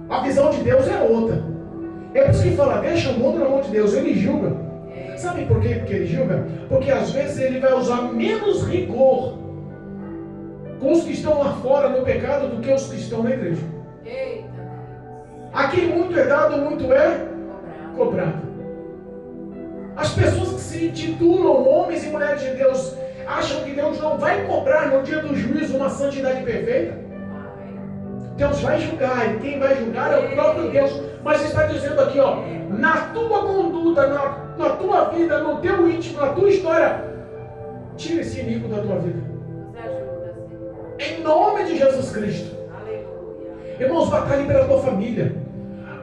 A visão de Deus é outra. É por isso que fala, deixa o mundo na mão de Deus, ele julga. Sabe por quê que ele julga? Porque às vezes ele vai usar menos rigor com os que estão lá fora no pecado do que os que estão na igreja. A quem muito é dado, muito é cobrado. As pessoas que se intitulam homens e mulheres de Deus acham que Deus não vai cobrar no dia do juízo uma santidade perfeita. Deus vai julgar, e quem vai julgar é o próprio Deus. Mas está dizendo aqui, ó, na tua conduta, na tua vida, no teu íntimo, na tua história, tira esse iníquo da tua vida. Em nome de Jesus Cristo. Irmãos, batalhe pela tua família,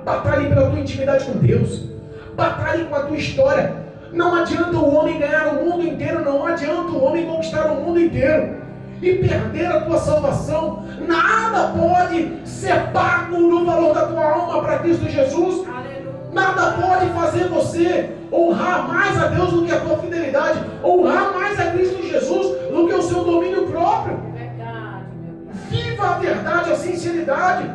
batalhe pela tua intimidade com Deus, batalhe com a tua história. Não adianta o homem ganhar o mundo inteiro, não adianta o homem conquistar o mundo inteiro e perder a tua salvação. Nada pode ser pago no valor da tua alma para Cristo Jesus. Nada pode fazer você honrar mais a Deus do que a tua fidelidade, honrar mais a Cristo Jesus do que o seu domínio próprio. Viva a verdade, a sinceridade.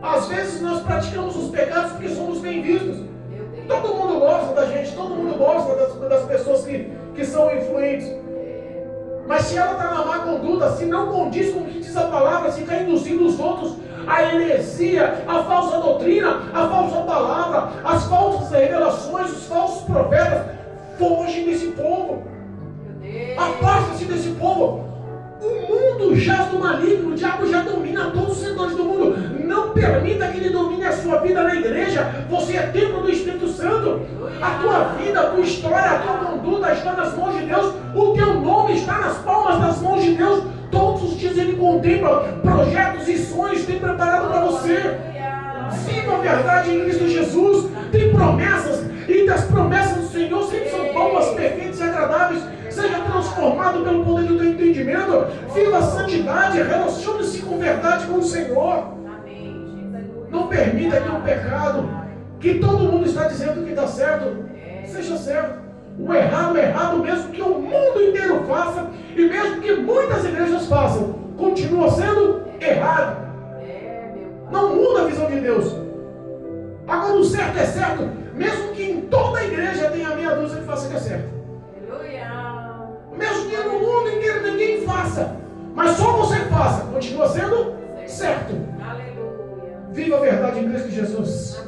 Às vezes nós praticamos os pecados porque somos bem vistos. Todo mundo gosta da gente, todo mundo gosta das pessoas que são influentes. Mas se ela está na má conduta, se não condiz com o que diz a palavra, se está induzindo os outros a heresia, a falsa doutrina, a falsa palavra, as falsas revelações, os falsos profetas, foge desse povo. Afasta-se desse povo. O mundo jaz do maligno, o diabo já domina todos os setores do mundo. Não permita que ele domine a sua vida na igreja. Você é templo do Espírito Santo. A tua vida, a tua história, a tua conduta está nas mãos de Deus. O teu nome está nas palmas das mãos de Deus. Todos os dias ele contempla projetos e sonhos que tem preparado para você. Viva a verdade em Cristo Jesus. Tem promessas, e das promessas do Senhor sempre são boas, perfeitas e agradáveis. Seja transformado pelo poder do teu entendimento. Viva a santidade, relacione-se com verdade com o Senhor. Não permita que o pecado, que todo mundo está dizendo que está certo, seja certo. O errado é errado, mesmo que o mundo inteiro faça, e mesmo que muitas igrejas façam, continua sendo errado. Não muda a visão de Deus. Agora o certo é certo, mesmo que em toda a igreja tenha meia dúzia que faça que é certo. Mesmo que no mundo inteiro ninguém faça, mas só você faça, continua sendo certo. Viva a verdade em Cristo Jesus.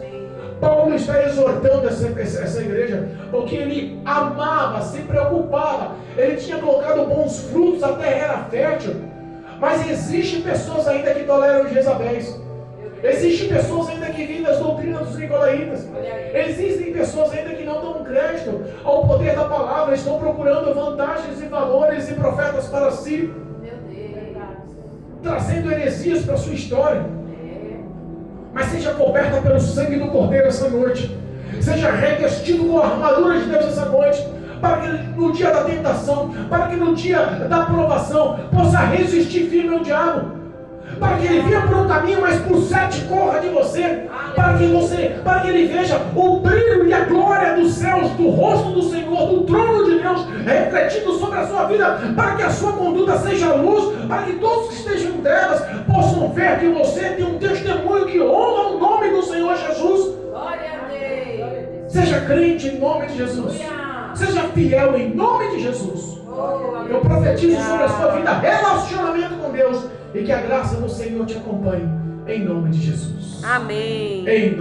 Paulo está exortando essa igreja, porque ele amava, se preocupava, ele tinha colocado bons frutos, a terra era fértil. Mas existem pessoas ainda que toleram Jezabéis. Existem pessoas ainda que vivem das doutrinas dos nicolaítas. Existem pessoas ainda que não dão crédito ao poder da palavra, estão procurando vantagens e valores e profetas para si, trazendo heresias para a sua história. Mas seja coberta pelo sangue do Cordeiro essa noite. Seja revestido com a armadura de Deus essa noite, para que no dia da tentação, para que no dia da provação, possa resistir firme ao diabo. Para que ele venha por um caminho, mas por 7 corra de você. Para que ele veja o brilho e a glória dos céus, do rosto do Senhor, do trono de Deus, refletindo sobre a sua vida, para que a sua conduta seja luz, para que todos que estejam em trevas possam ver que você tem um testemunho que honra o nome do Senhor Jesus. Glória a Deus. Seja crente em nome de Jesus. Seja fiel em nome de Jesus. Eu profetizo sobre a sua vida relacionamento com Deus, e que a graça do Senhor te acompanhe em nome de Jesus. Amém.